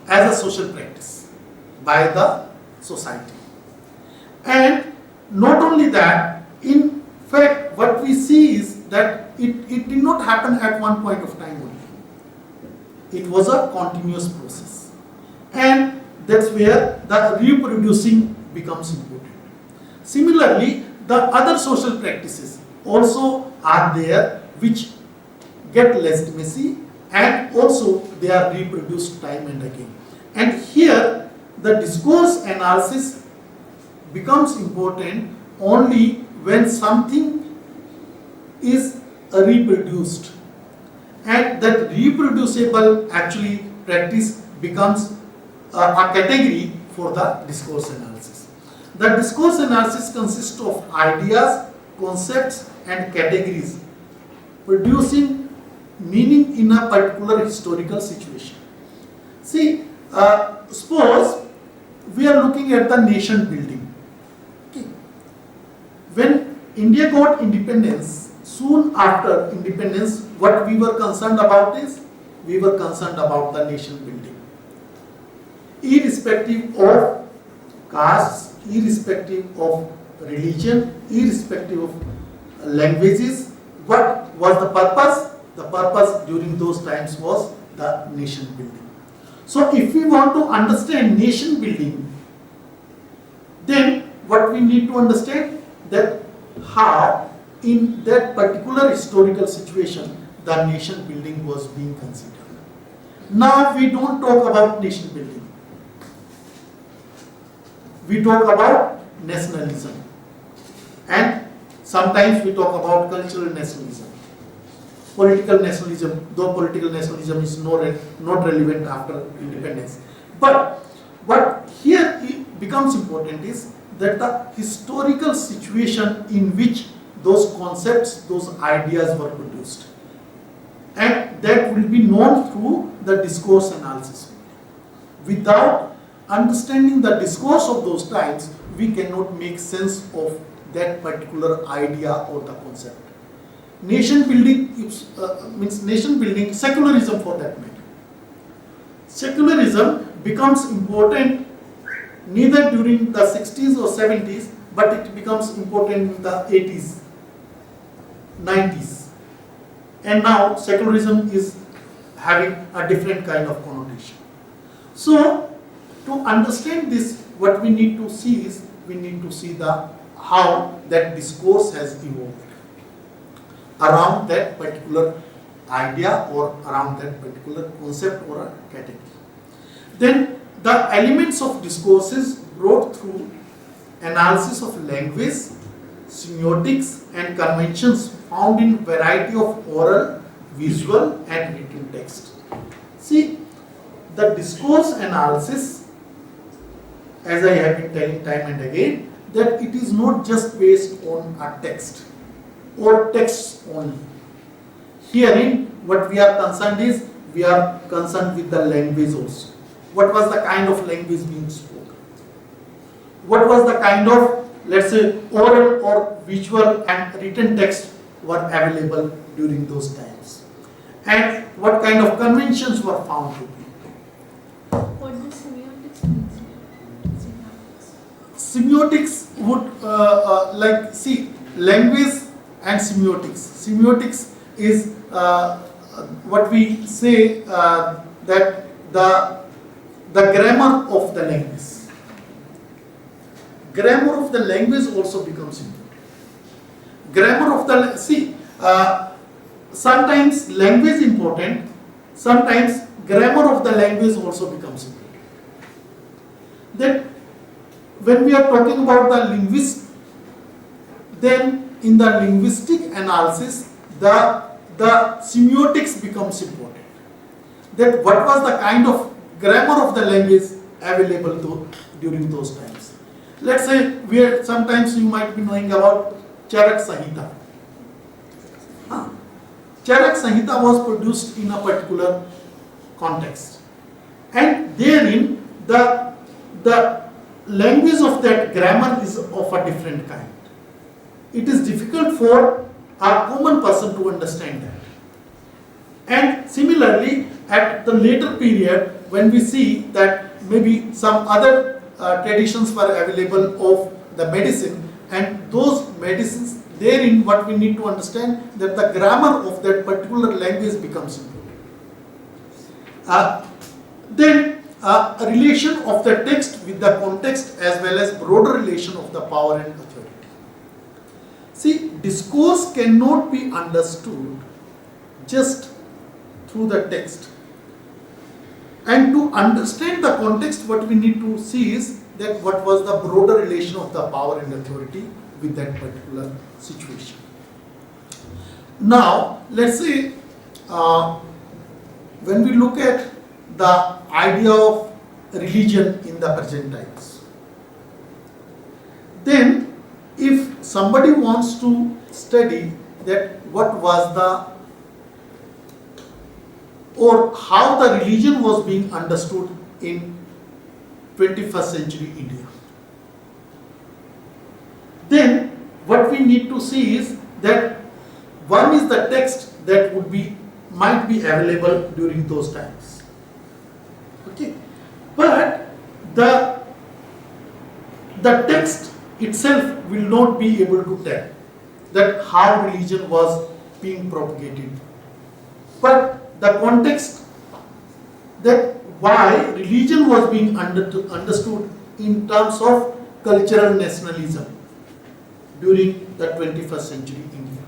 A: as a social practice by the society. And not only that, in fact, what we see is that it did not happen at one point of time only. It was a continuous process. And that's where the reproducing becomes important. Similarly, the other social practices also are there which get legitimacy and also they are reproduced time and again. And here the discourse analysis becomes important only when something is reproduced, and that reproducible actually practice becomes a category for the discourse analysis. The discourse analysis consists of ideas, concepts and categories producing meaning in a particular historical situation. See, suppose we are looking at the nation building. Okay. When India got independence, soon after independence, what we were concerned about is, we were concerned about the nation building. Irrespective of castes, irrespective of religion, irrespective of languages, what was the purpose? The purpose during those times was the nation building. So if we want to understand nation building, then what we need to understand that how in that particular historical situation the nation building was being considered. Now we don't talk about nation building. We talk about nationalism, and sometimes we talk about cultural nationalism. Political nationalism, though political nationalism is not relevant after independence. But what here becomes important is that the historical situation in which those concepts, those ideas were produced. And that will be known through the discourse analysis. Without understanding the discourse of those times, we cannot make sense of that particular idea or the concept. Nation building means nation building, secularism for that matter. Secularism becomes important neither during the 60s or 70s, but it becomes important in the 80s, 90s. And now secularism is having a different kind of connotation. So, to understand this, what we need to see is, we need to see how that discourse has evolved around that particular idea or around that particular concept or a category. Then the elements of discourses brought through analysis of language, semiotics and conventions found in variety of oral, visual and written text. See, the discourse analysis, as I have been telling time and again, that it is not just based on a text or texts only. Herein, what we are concerned is, we are concerned with the language also. What was the kind of language being spoken? What was the kind of, let's say, oral or visual and written text were available during those times? And what kind of conventions were found to be?
D: What does semiotics mean?
A: Semiotics would, see, language and semiotics. Semiotics is what we say that the grammar of the language. Grammar of the language also becomes important. Grammar of the, sometimes language important, sometimes grammar of the language also becomes important. That when we are talking about the linguist, then in the linguistic analysis, the semiotics becomes important. That what was the kind of grammar of the language available during those times. Let's say sometimes you might be knowing about Charak Samhita. Charak Samhita was produced in a particular context, and therein the language of that grammar is of a different kind. It is difficult for a common person to understand that. And similarly, at the later period, when we see that maybe some other traditions were available of the medicine, and those medicines, therein what we need to understand that the grammar of that particular language becomes important. Then a relation of the text with the context as well as broader relation of the power and authority. See, discourse cannot be understood just through the text. And to understand the context, what we need to see is that what was the broader relation of the power and authority with that particular situation. Now, let's say when we look at the idea of religion in the present times, then if somebody wants to study that what was or how the religion was being understood in 21st century India, then what we need to see is that one is the text that might be available during those times. Okay, but the text itself will not be able to tell that how religion was being propagated, but the context that why religion was being understood in terms of cultural nationalism during the 21st century India.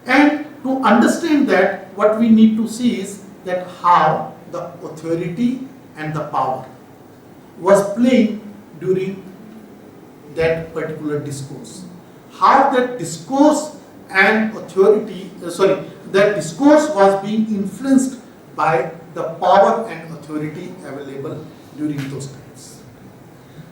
A: And to understand that, what we need to see is that how the authority and the power was playing during that particular discourse. How that discourse and that discourse was being influenced by the power and authority available during those times.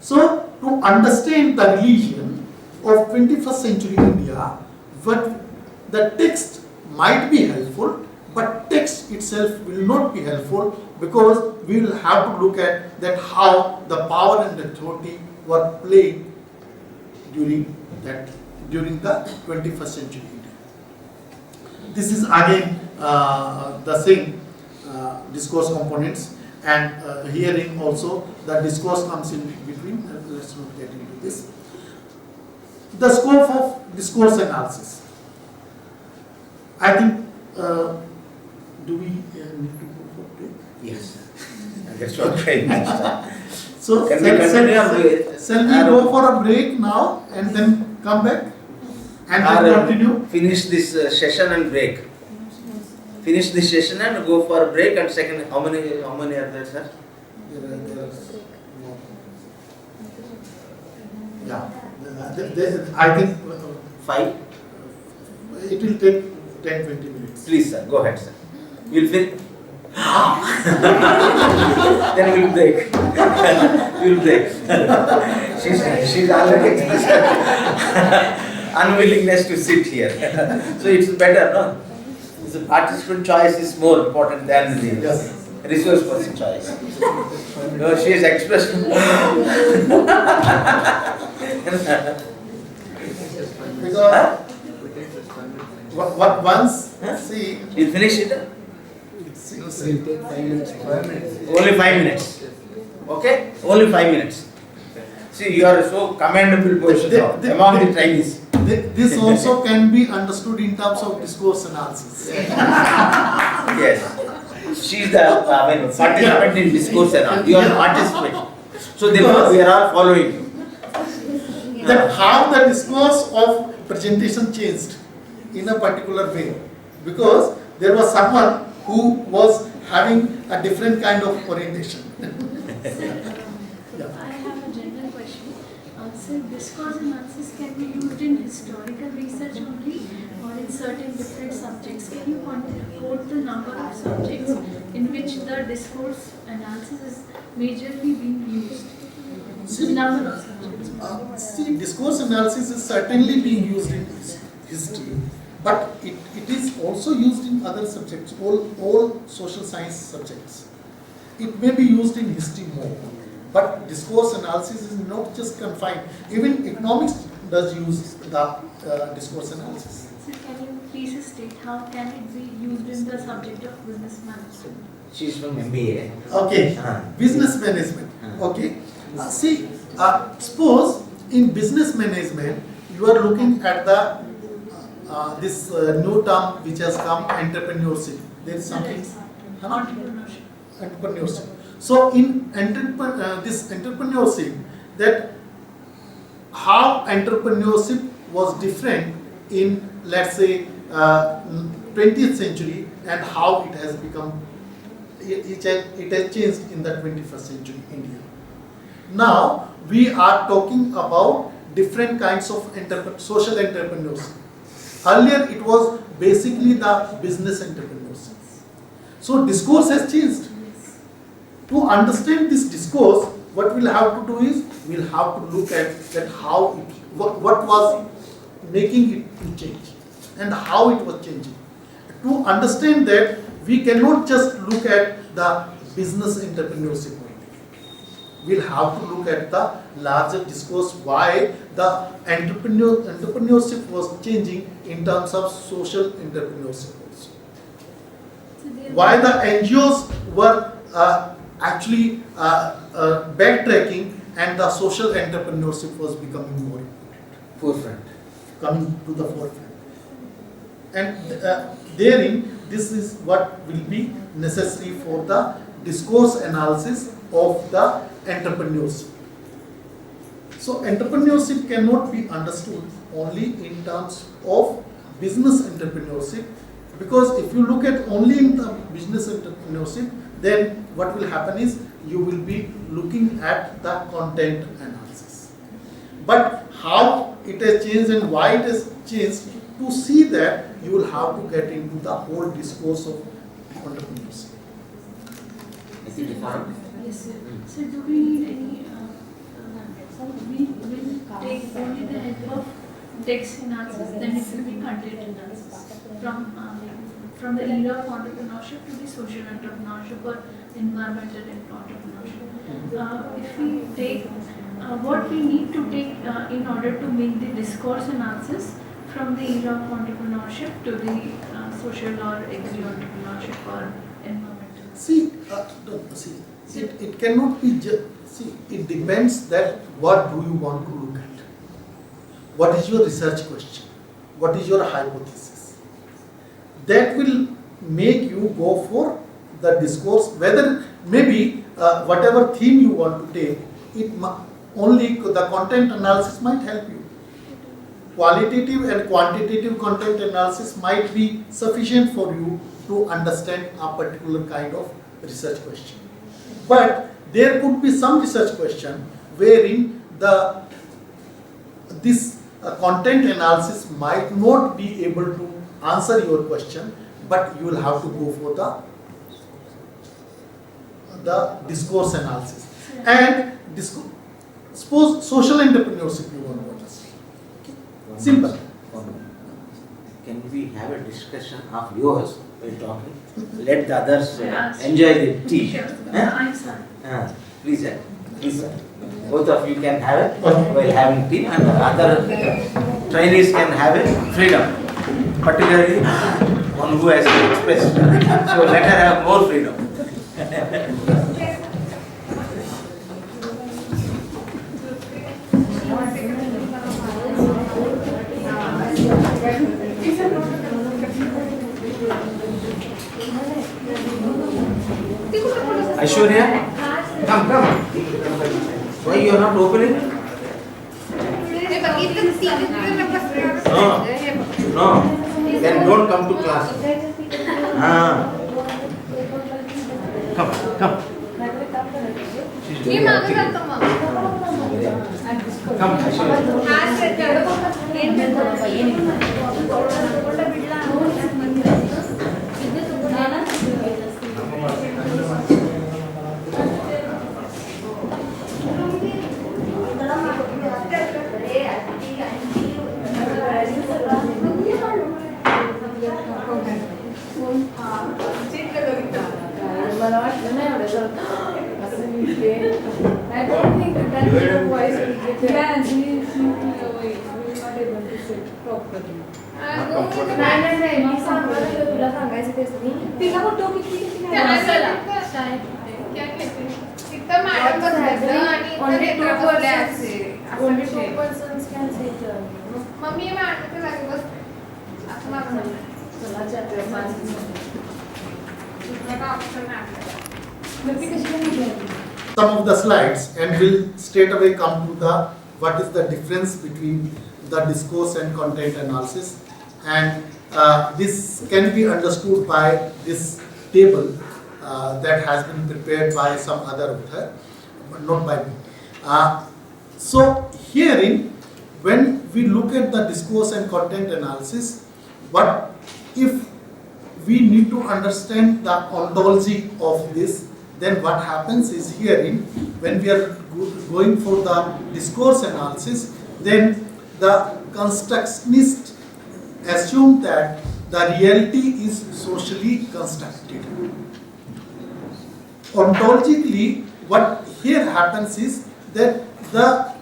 A: So, to understand the religion of 21st century India, the text might be helpful, but text itself will not be helpful, because we will have to look at that how the power and authority were played during the 21st century India. This is again the same discourse components, and herein also the discourse comes in between. Let's not get into this. The scope of discourse analysis. I think, do we need to go for break?
C: Yes. That's what I'm trying to
A: So,
C: Can we continue or
A: shall we go for a break now and then come back and then continue?
C: Finish this session and break. Finish this session and go for a break. And second, how many are there, sir?
A: Yeah, I think
C: 5.
A: it will take 10-20 minutes.
C: Please, sir, go ahead, sir. We'll finish. Then we'll break. We'll break. She's already expressed unwillingness to sit here. So it's better, no? The participant choice is more important than the resource person choice. No, she has expressed.
A: Because once, see,
C: You finish it?
B: We'll take 5 minutes.
C: Only 5 minutes. Okay? Only 5 minutes. See, you are so commendable person now, among the trainees.
A: this also can be understood in terms of discourse analysis.
C: Yes. She is the participant in discourse and all. You are a participant. So therefore we are all following you.
A: That how the discourse of presentation changed in a particular way. because there was someone who was having a different kind of orientation.
D: Sir, I have a general question. Sir, discourse analysis can be used in historical research only or in certain different subjects. Can you quote the number of subjects in which the discourse analysis is majorly being used? The number of subjects.
A: See, discourse analysis is certainly being used in history, but it is also used in other subjects, all social science subjects. It may be used in history more, but discourse analysis is not just confined. Even economics does use the discourse analysis.
D: Sir, can you please state how can it be used in the subject of business management?
C: She's from MBA.
A: Okay, business management. Okay, see, suppose in business management you are looking at the this new term which has come, entrepreneurship. There is something.
D: Entrepreneurship.
A: Entrepreneurship. So in this entrepreneurship, that how entrepreneurship was different in, let's say, 20th century and how it has become, it has changed in the 21st century India. Now we are talking about different kinds of social entrepreneurship. Earlier it was basically the business entrepreneurship. So discourse has changed. To understand this discourse, what we'll have to do is, we'll have to look at that how it, what was making it to change and how it was changing. To understand that, we cannot just look at the business entrepreneurship only. We'll have to look at the larger discourse, why the entrepreneurship was changing in terms of social entrepreneurship also. Why the NGOs were actually backtracking and the social entrepreneurship was becoming more important.
C: Forefront.
A: Coming to the forefront. And therein, this is what will be necessary for the discourse analysis of the entrepreneurship. So entrepreneurship cannot be understood only in terms of business entrepreneurship, because if you look at only in the business entrepreneurship, then what will happen is you will be looking at the content analysis. But how it has changed and why it has changed, to see that you will have to get into the whole discourse of entrepreneurship.
D: Yes, sir. So do we need any, we will take only the help of text analysis, then it will be content analysis from the era of entrepreneurship to the social entrepreneurship or environmental entrepreneurship. If we take what we need to take in order to make the discourse analysis from the era of entrepreneurship to the social or agri-entrepreneurship or environmental.
A: It cannot be it depends that what do you want to look at. What is your research question? What is your hypothesis? That will make you go for the discourse, whether maybe whatever theme you want to take, only the content analysis might help you. Qualitative and quantitative content analysis might be sufficient for you to understand a particular kind of research question. But there could be some research question wherein this content analysis might not be able to answer your question, but you will have to go for the discourse analysis. And suppose social entrepreneurship you want to understand. Simple.
C: Can we have a discussion of yours while talking? Let the others enjoy the tea.
D: Sure.
C: Huh?
D: I'm sorry.
C: Please, sir. Both of you can have it while having tea, and other trainees can have it freedom. Particularly one who has expressed. So let her have more freedom. Aishwarya, come. Why you are not opening? No. then don't come to class. Come.
D: मी मागे जातो मग.
C: Come.
D: आज
E: मला वाटलं नाही एवढं जाऊ असं मी ते I don't think that your voice will get yeah, she will not able to sit properly. नाही मी सांगायला तुला सांगायचं तेच नाही तिला कुठं किती only two persons can sit.
D: Mummy madam जागे बस असं माझं
E: चला chapter 5
A: some of the slides and will straight away come to the what is the difference between the discourse and content analysis, and this can be understood by this table that has been prepared by some other author but not by me. So herein when we look at the discourse and content analysis, what if we need to understand the ontology of this, then what happens is herein when we are going for the discourse analysis, then the constructionist assume that the reality is socially constructed. Ontologically, what here happens is that the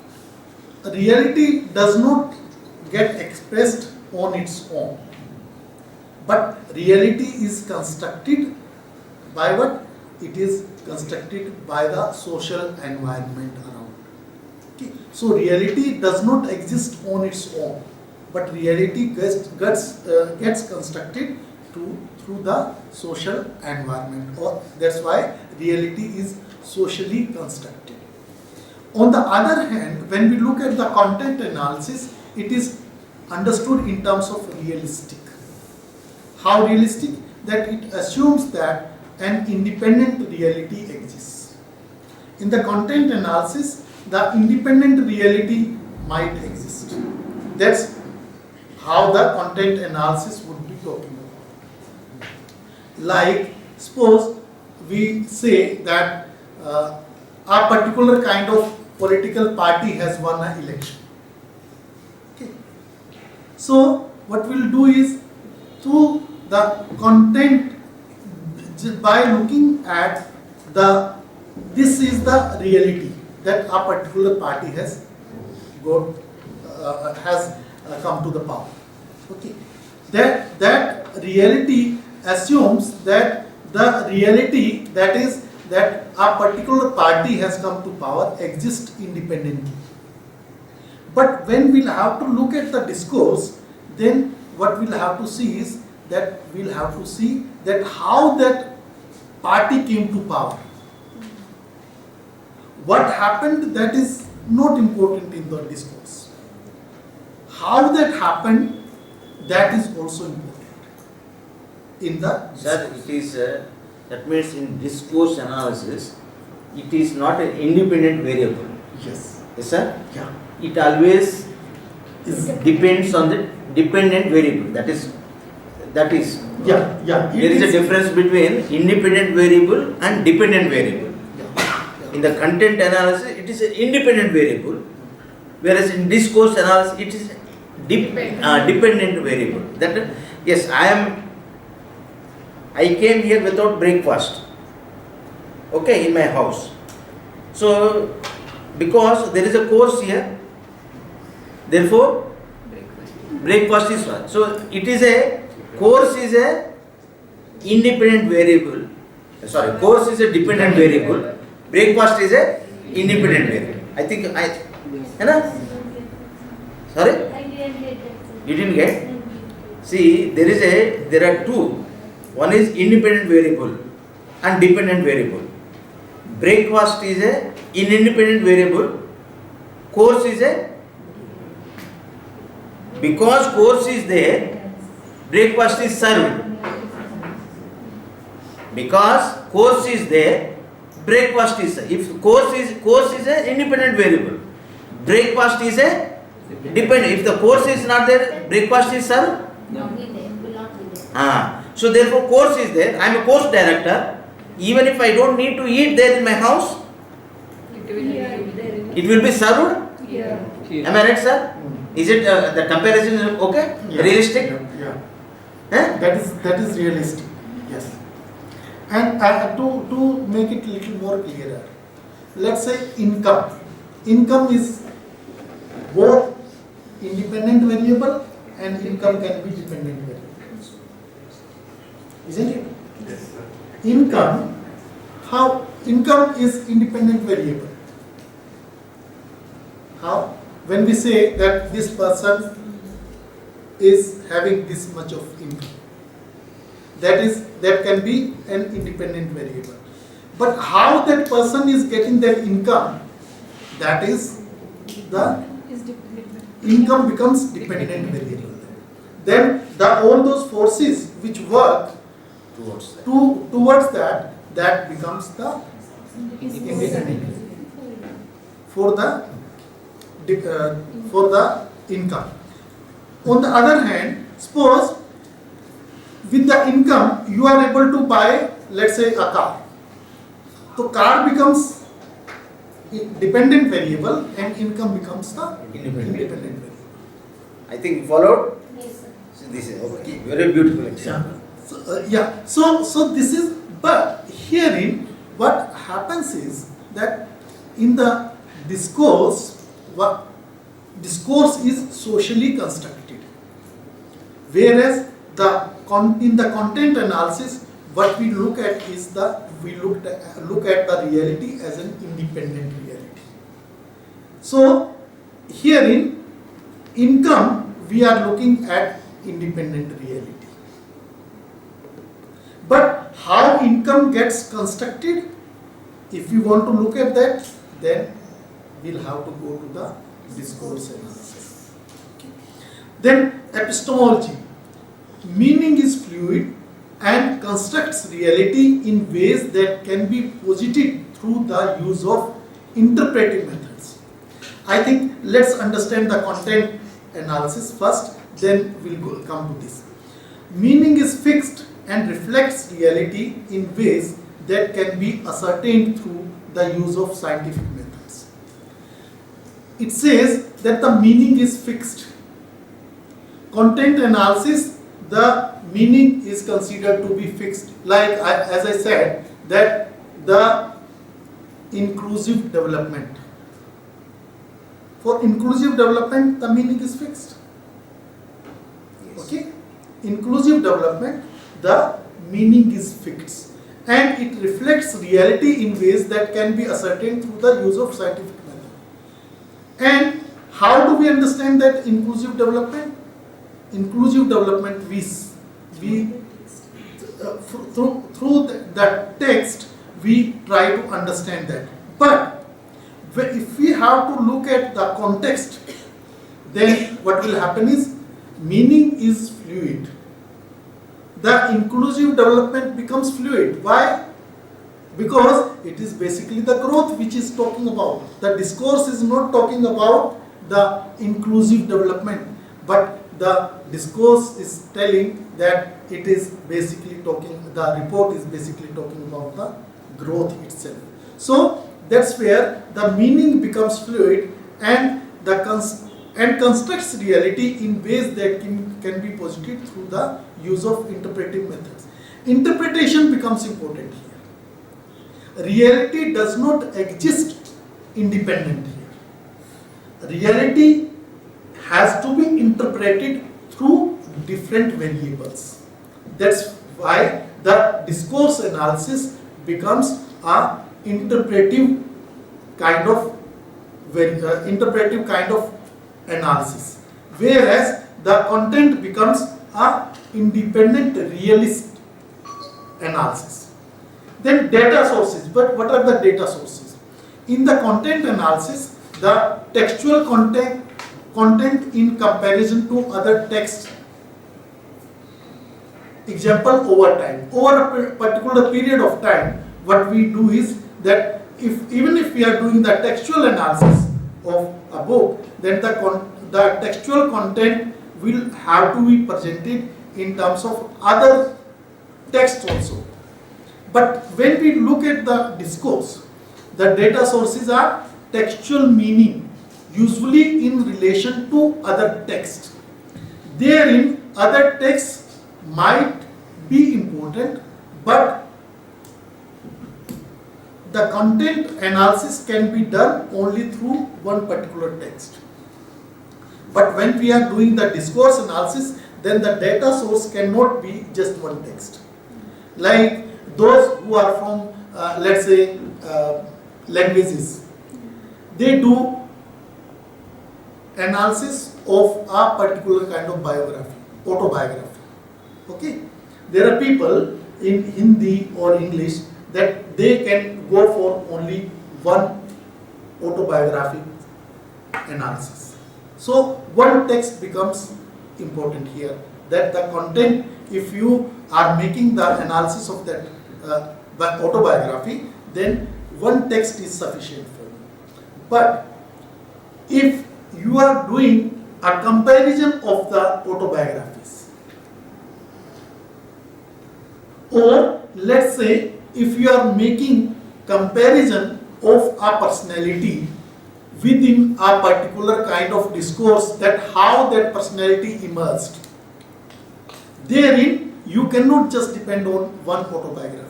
A: reality does not get expressed on its own, but reality is constructed by what? It is constructed by the social environment around. Okay. So reality does not exist on its own, but reality gets constructed through the social environment, or that's why reality is socially constructed. On the other hand, when we look at the content analysis, it is understood in terms of realistic. How realistic? That it assumes that an independent reality exists. In the content analysis, the independent reality might exist. That's how the content analysis would be talking about. Like, suppose we say that a particular kind of political party has won an election. Okay. So, what we'll do is, through the content, by looking at this is the reality that a particular party has come to the power. Okay, that reality assumes that the reality that is that a particular party has come to power exists independently. But when we'll have to look at the discourse, then what we'll have to see is that we'll have to see that how that party came to power. What happened, that is not important in the discourse. How that happened, that is also important in the
C: Sir, it is that means in discourse analysis, it is not an independent variable.
A: yes,
C: Yes, sir.
A: yeah,
C: It always
A: is
C: depends on the dependent variable. That is.
A: yeah.
C: There is a difference between independent variable and dependent variable.
A: Yeah.
C: In the content analysis, it is an independent variable, whereas in discourse analysis, it is dependent variable. That yes, I came here without breakfast. Okay, in my house. So because there is a course here, therefore breakfast is one. So it is a course is a independent variable. Sorry, course is a dependent variable. Breakfast is a independent variable. I think है ना? Sorry, you didn't get? See, there are two. One is independent variable and dependent variable. Breakfast is a independent variable. Course is a, because course is there, breakfast is served. Because course is there, breakfast is served. If course is an independent variable, breakfast is a dependent. If the course is not there, breakfast is served. So therefore course is there. I am a course director. Even if I don't need to eat there in my house, it will be served. Am I right, sir? Is it the comparison is okay?
A: Yeah.
C: Realistic?
A: Yeah.
C: Eh?
A: That is realistic. Yes. And to make it a little more clearer, let's say income. Income is both independent variable and income can be dependent variable. Isn't it?
F: Yes, sir.
A: Income is independent variable. How? When we say that this person is having this much of income, that can be an independent variable. But how that person is getting that income, that is the income becomes dependent variable. Then all those forces which work towards that becomes the independent for the income. On the other hand, suppose with the income you are able to buy, let's say, a car. So car becomes dependent variable and income becomes the independent variable.
C: I think you followed? So this is okay. Very beautiful example.
A: So this is, but herein what happens is that in the discourse is socially constructed, whereas in the content analysis what we look at is look at the reality as an independent reality. So herein income we are looking at independent reality. But how income gets constructed, if we want to look at that, then we'll have to go to the discourse analysis. Okay. Then epistemology. Meaning is fluid and constructs reality in ways that can be posited through the use of interpretive methods. I think let's understand the content analysis first, then we'll come to this. Meaning is fixed and reflects reality in ways that can be ascertained through the use of scientific methods. It says that the meaning is fixed. Content analysis, the meaning is considered to be fixed. Like as I said, that the inclusive development. For inclusive development, the meaning is fixed. Okay? Inclusive development, the meaning is fixed. And it reflects reality in ways that can be ascertained through the use of scientific method. And how do we understand that inclusive development? Inclusive development, through that text, we try to understand that. But if we have to look at the context, then what will happen is meaning is fluid. The inclusive development becomes fluid. Why? Because it is basically the growth which is talking about. The discourse is not talking about the inclusive development, but the discourse is telling that it is basically the report is basically talking about the growth itself. So that's where the meaning becomes fluid and constructs reality in ways that can be posited through the use of interpretive methods. Interpretation becomes important here. Reality does not exist independent here. Reality has to be interpreted through different variables. That's why the discourse analysis becomes a interpretive kind of analysis, whereas the content becomes a independent realist analysis. Then data sources. But what are the data sources? In the content analysis, the textual content in comparison to other text example over time. Over a particular period of time, what we do is that even if we are doing the textual analysis of a book, then the textual content will have to be presented in terms of other text also. But when we look at the discourse, the data sources are textual meaning, usually in relation to other text. Therein, other texts might be important, but the content analysis can be done only through one particular text. But when we are doing the discourse analysis, then the data source cannot be just one text. Like those who are from, let's say, languages, they do analysis of a particular kind of biography, autobiography. Okay, there are people in Hindi or English that they can go for only one autobiographic analysis. So one text becomes important here, that the content, if you are making the analysis of that autobiography, then one text is sufficient for you. But if you are doing a comparison of the autobiographies, or let's say if you are making comparison of a personality within a particular kind of discourse, that how that personality emerged, therein you cannot just depend on one autobiography.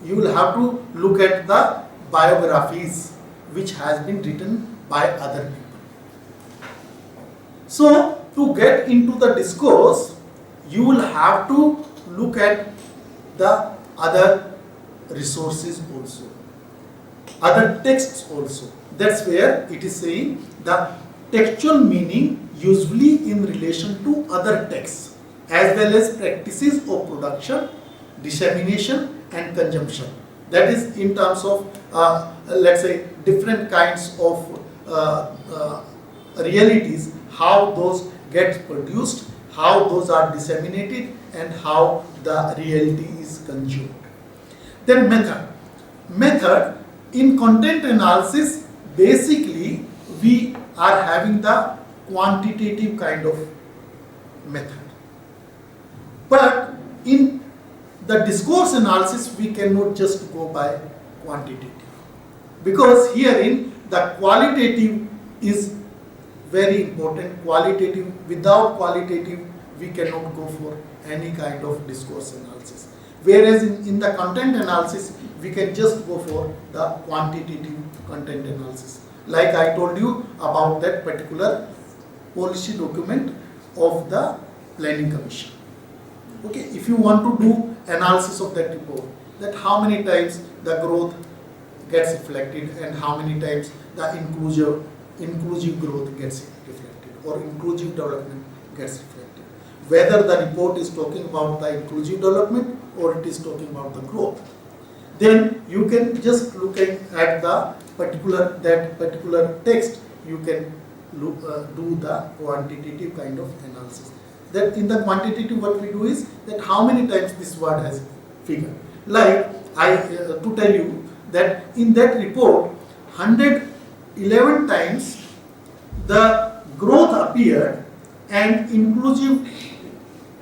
A: You will have to look at the biographies which has been written by other people. So to get into the discourse, you will have to look at the other resources also, other texts also. That's where it is saying the textual meaning usually in relation to other texts, as well as practices of production, dissemination and consumption. That is in terms of let's say different kinds of realities, how those get produced, how those are disseminated, and how the reality is consumed. Then method in content analysis, basically we are having the quantitative kind of method, but in the discourse analysis we cannot just go by quantitative, because herein the qualitative is very important. Qualitative, without qualitative we cannot go for any kind of discourse analysis, whereas in the content analysis we can just go for the quantitative content analysis, like I told you about that particular policy document of the Planning Commission. Okay, if you want to do analysis of that report, that how many times the growth gets reflected and how many times the inclusive growth gets reflected or inclusive development gets reflected, whether the report is talking about the inclusive development or it is talking about the growth, then you can just look at the particular text, you can do the quantitative kind of analysis. That in the quantitative what we do is that how many times this word has figured. Like to tell you that in that report 111 times the growth appeared and inclusive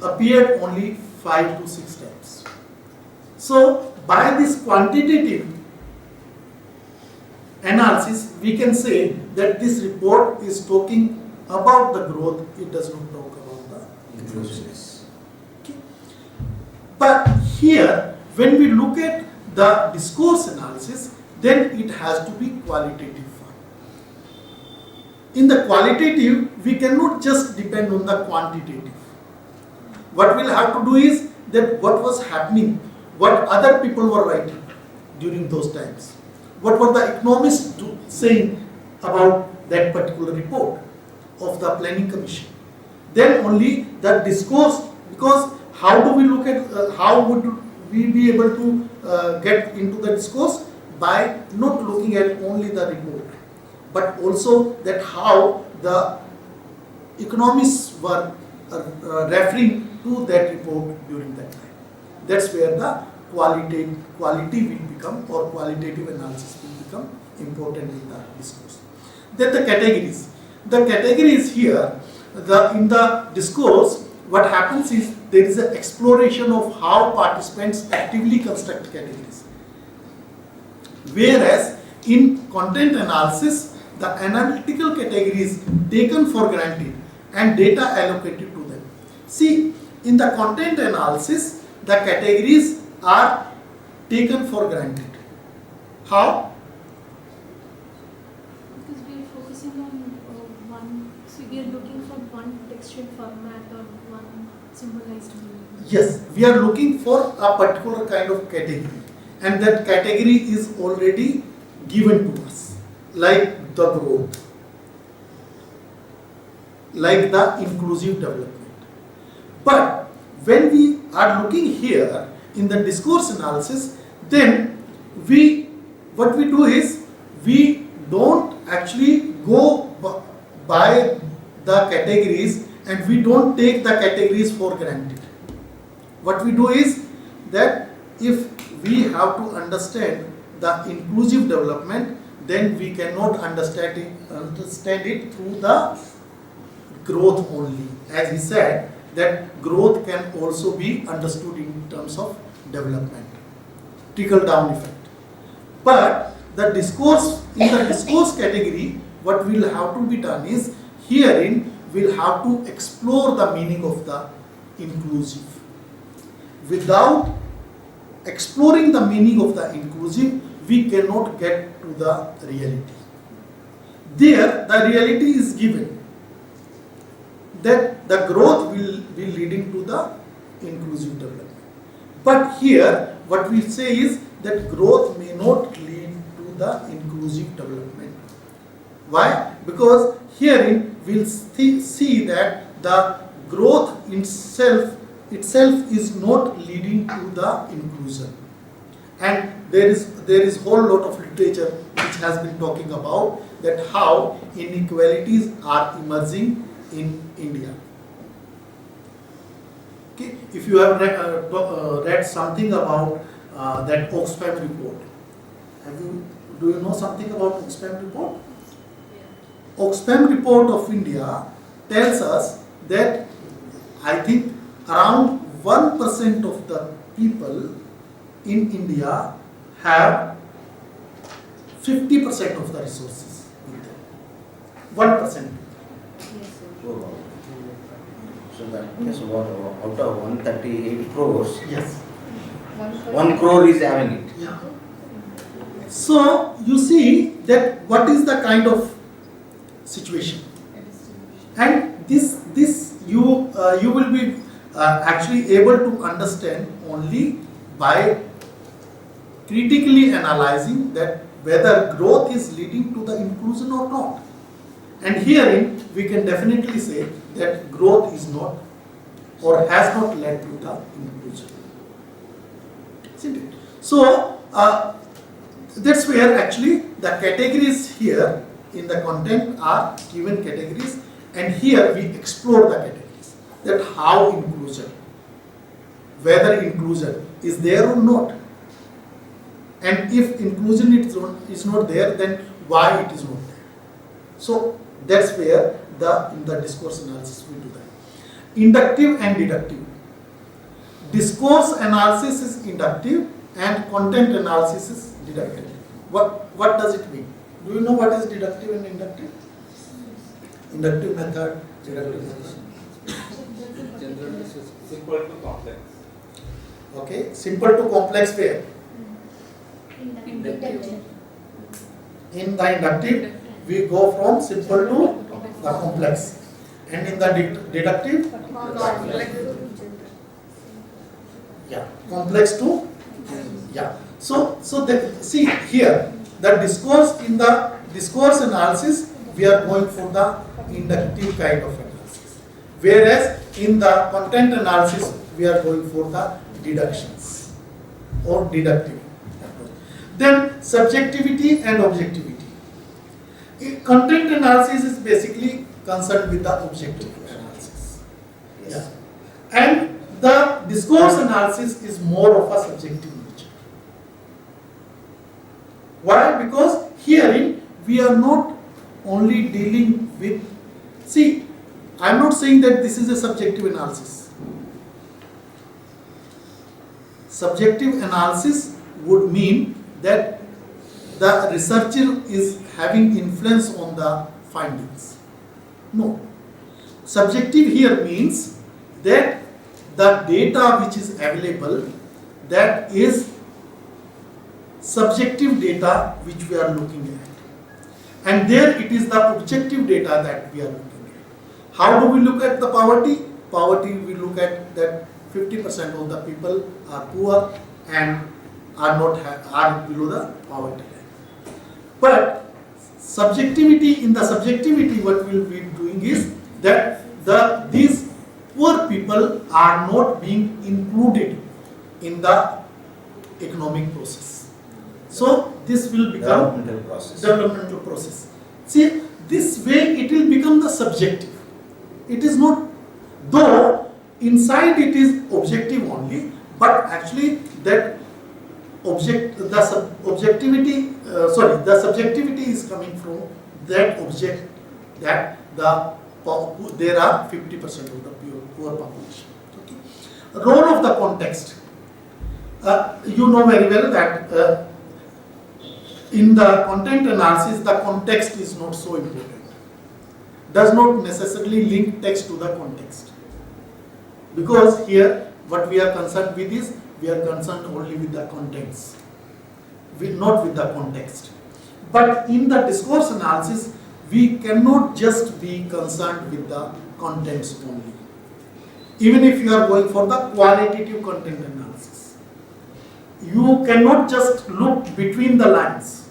A: appeared only 5 to 6 times. So by this quantitative analysis we can say that this report is talking about the growth, it does not talk about the inclusiveness. Okay. But here when we look at the discourse analysis, then it has to be qualitative. In the qualitative, we cannot just depend on the quantitative. What we'll have to do is that what was happening, what other people were writing during those times, what were the economists saying about that particular report of the Planning Commission. Then only the discourse, because how do we look at, how would we be able to get into the discourse? By not looking at only the report, but also that how the economists were referring to that report during that time. That's where the quality will become, or qualitative analysis will become important in the discourse. Then the categories. The categories here, in the discourse, what happens is there is an exploration of how participants actively construct categories. Whereas in content analysis, the analytical categories taken for granted and data allocated to them. See, in the content analysis, the categories are taken for granted. How?
D: Because we are focusing on one, so we are looking for one textual format or one symbolized meaning.
A: Yes, we are looking for a particular kind of category, and that category is already given to us, like the growth, like the inclusive development. But when we are looking here in the discourse analysis, then what we do is we don't actually go by the categories, and we don't take the categories for granted. What we do is that if we have to understand the inclusive development, then we cannot understand it through the growth only. As he said, that growth can also be understood in terms of development, trickle down effect. But the discourse, in the discourse category, what will have to be done is, herein we'll have to explore the meaning of the inclusive. Without exploring the meaning of the inclusive, we cannot get to the reality. There, the reality is given that the growth will be leading to the inclusive development. But here, what we say is that growth may not lead to the inclusive development. Why? Because herein we'll see that the growth itself is not leading to the inclusion. And there is whole lot of literature which has been talking about that how inequalities are emerging in India. Okay, if you have read something about that Oxfam report, do you know something about Oxfam report? Oxfam report of India tells us that I think around 1% of the people in India have 50% of the resources with them. 1%.
C: So that is what, out of 138 crores,
A: Yes.
C: 1 crore is having it.
A: Yeah. So you see that what is the kind of situation, and this you will be actually able to understand only by critically analyzing that whether growth is leading to the inclusion or not. And herein we can definitely say that growth is not or has not led to the inclusion. Isn't it? So that's where actually the categories here in the content are given categories, and here we explore the categories, that how inclusion, whether inclusion is there or not, and if inclusion is not there, then why it is not there. So that's where in the discourse analysis we do that. Inductive and deductive. Discourse analysis is inductive and content analysis is deductive. What does it mean? Do you know what is deductive and inductive? Inductive method, deductive method.
F: Simple to complex.
A: Okay, simple to complex where?
D: Inductive.
A: In the inductive, we go from simple to the complex. And in the deductive? Yeah, complex to? Yeah. So see here, the discourse, in the discourse analysis, we are going for the inductive kind of analysis. Whereas in the content analysis, we are going for the deductions or deductive approach. Then subjectivity and objectivity. Content analysis is basically concerned with the objective analysis.
C: Yes.
A: Yeah. And the discourse analysis is more of a subjective nature. Why? Because herein we are not only dealing with, see, I am not saying that this is a subjective analysis. Subjective analysis would mean that the researcher is having influence on the findings. No. Subjective here means that the data which is available, that is subjective data which we are looking at. And there it is the objective data that we are looking at. How do we look at the poverty? Poverty, we look at that 50% of the people are poor and are below the poverty line. But subjectivity, in the subjectivity, what we will be doing is that these poor people are not being included in the economic process. So this will become developmental process. See, this way it will become the subjective. It is not, though inside it is objective only, but actually that the subjectivity is coming from that object, that there are 50% of the poor population. Okay. Role of the context. You know very well that in the content analysis, the context is not so important. Does not necessarily link text to the context. Because here, what we are concerned with is, we are concerned only with the contents, not with the context. But in the discourse analysis, we cannot just be concerned with the contents only. Even if you are going for the qualitative content analysis, you cannot just look between the lines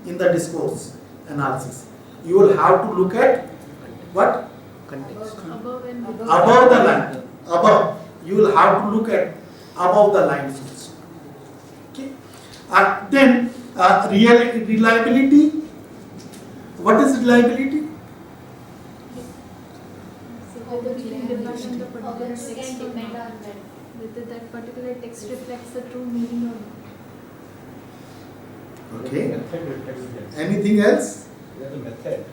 A: in the discourse analysis. You will have to look at what?
B: Context.
D: Above and below.
A: Above the line. Above. You will have to look at above the lines also. Okay. Then reliability. What is reliability?
D: Whether we can depend on the particular text or not. Whether that particular text reflects the true meaning or not.
A: Okay.
F: Method reflects that.
A: Anything else?
F: The method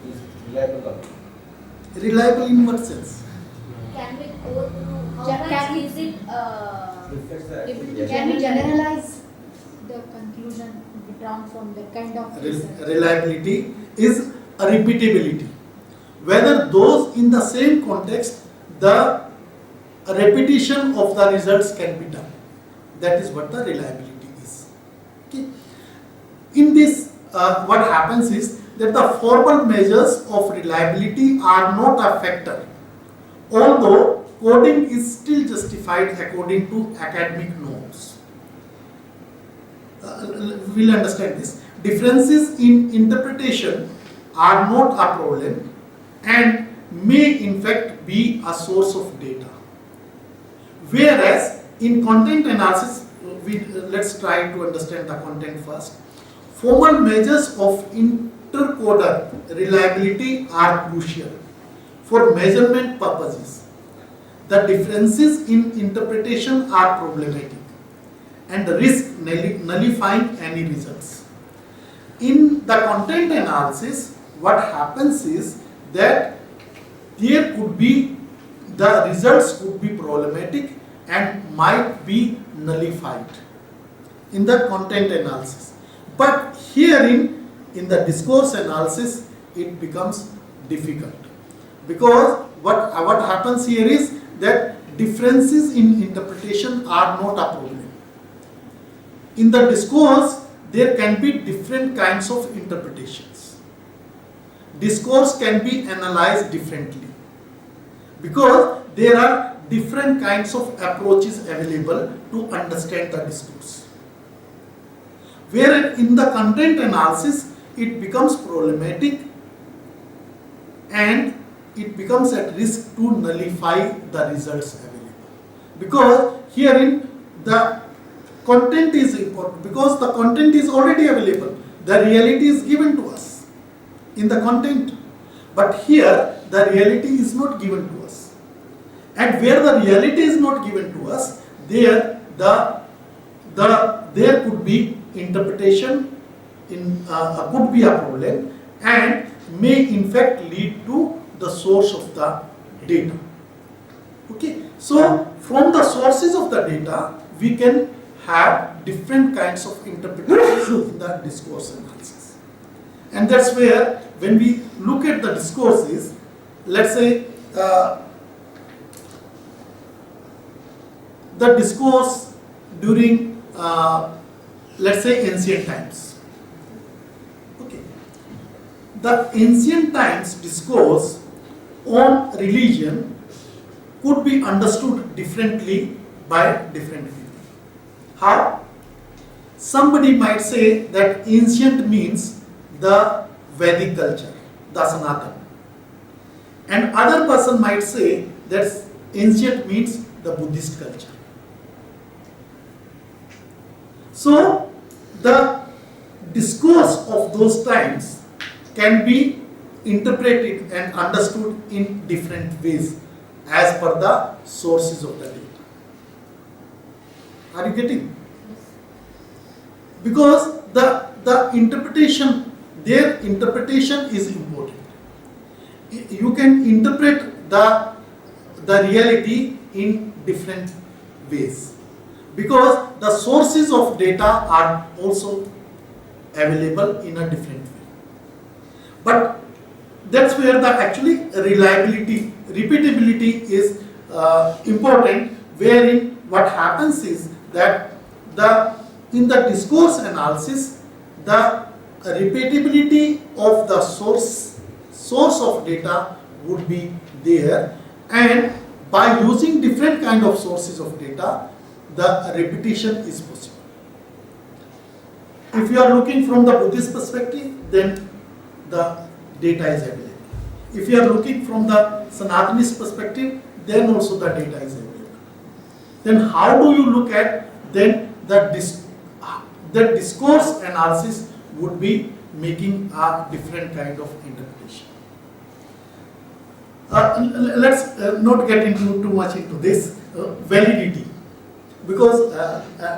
F: is reliable or not.
A: Reliable in what sense?
G: Can we go through how much is it
F: Reflects the
D: Able to
F: accuracy.
G: can we generalize the conclusion drawn from that kind of research?
A: Reliability is a repeatability. Whether those in the same context, the repetition of the results can be done. That is what the reliability is. Okay. In this, what happens is that the formal measures of reliability are not a factor, although coding is still justified according to academic norms. We'll understand this. Differences in interpretation are not a problem and may in fact be a source of data. Whereas in content analysis, let's try to understand the content first. Formal measures of intercoder reliability are crucial for measurement purposes. The differences in interpretation are problematic and risk nullifying any results. In the content analysis, what happens is that there could be, the results could be problematic and might be nullified in the content analysis. But herein, in the discourse analysis, it becomes difficult. Because what happens here is that differences in interpretation are not a problem. In the discourse, there can be different kinds of interpretations. Discourse can be analyzed differently because there are different kinds of approaches available to understand the discourse. Where in the content analysis, it becomes problematic and it becomes at risk to nullify the results available. Because herein the content is important, because the content is already available. The reality is given to us in the content. But here the reality is not given to us. And where the reality is not given to us, there there could be interpretation could be a problem and may in fact lead to the source of the data. Okay, so from the sources of the data, we can have different kinds of interpretations in the discourse analysis. And that's where, when we look at the discourses, let's say the discourse during, let's say, ancient times. Okay, the ancient times discourse on religion could be understood differently by different people. How? Somebody might say that ancient means the Vedic culture, the Sanatan. And other person might say that ancient means the Buddhist culture. So the discourse of those times can be interpreted and understood in different ways as per the sources of the data. Are you getting? Because the interpretation, their interpretation is important. You can interpret the reality in different ways, because the sources of data are also available in a different way. But that's where the actually reliability, repeatability is important, wherein what happens is that in the discourse analysis, the repeatability of the source of data would be there, and by using different kind of sources of data, the repetition is possible. If you are looking from the Buddhist perspective, then the data is available. If you are looking from the Sanatanist perspective, then also the data is available. Then how do you look at then the discourse analysis would be making a different kind of interpretation. Let's not get into too much into this validity, because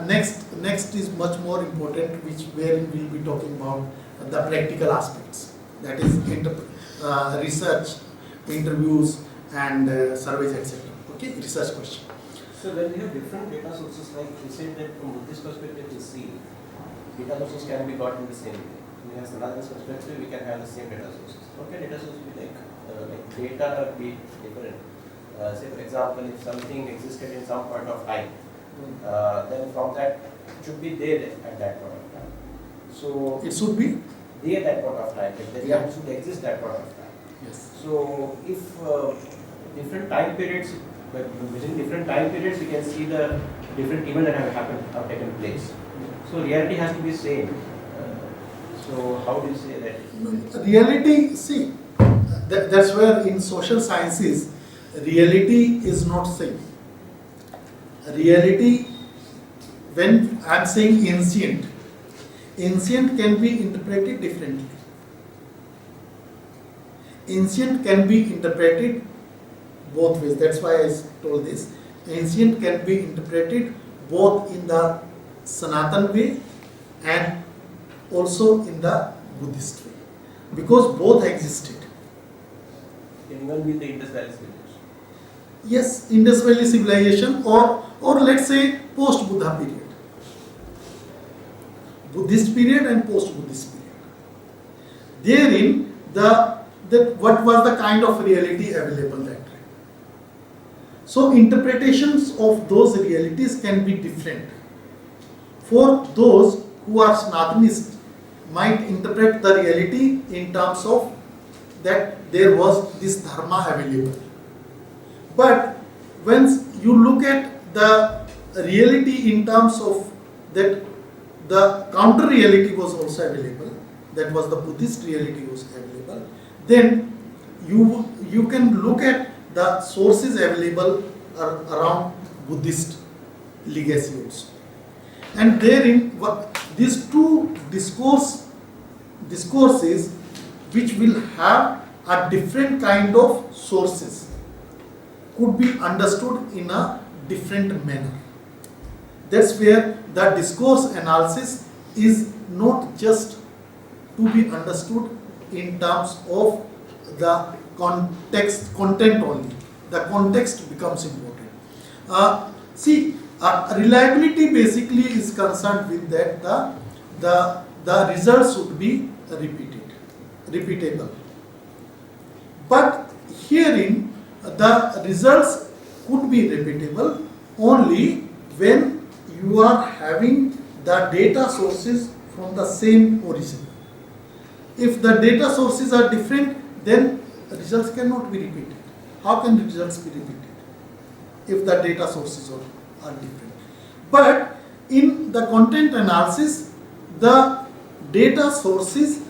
A: next is much more important, wherein we'll be talking about the practical aspects, that is research, interviews, and surveys, etc. Okay, research question.
F: So when we have different data sources, like you said that from Buddhist perspective we see data sources can be got in the same way. We have Sanatanist perspective, we can have the same data sources. Okay, data sources be like data be different. Say for example, if something existed in some point of time, then from that it should be there at that point of time. So
A: It should be?
F: there at that point of time, like
A: Yeah.
F: that should exist that point of time.
A: Yes.
F: So if different time periods, but within different time periods, we can see the different events that have taken place. So reality has to be same. So how do you say that?
A: Reality, see, that's where in social sciences, reality is not same. Reality, when I'm saying ancient can be interpreted differently. Ancient can be interpreted both ways. That's why I told this. Ancient can be interpreted both in the Sanatan way and also in the Buddhist way, because both existed.
F: Can even be the Indus Valley civilization.
A: Yes, Indus Valley civilization, or let's say post-Buddha period. Buddhist period and post-Buddhist period. Therein, what was the kind of reality available that time. So interpretations of those realities can be different. For those who are Sanatanist, might interpret the reality in terms of that there was this dharma available. But when you look at the reality in terms of that the counter reality was also available, that was the Buddhist reality was available, then you can look at the sources available around Buddhist legacy also. And therein, these two discourses which will have a different kind of sources. could be understood in a different manner. That's where the discourse analysis is not just to be understood in terms of the content only. The context becomes important. Reliability basically is concerned with that the results should be repeatable. But herein the results could be repeatable only when you are having the data sources from the same origin. If the data sources are different, then results cannot be repeated. How can the results be repeated if the data sources are different? But in the content analysis, the data sources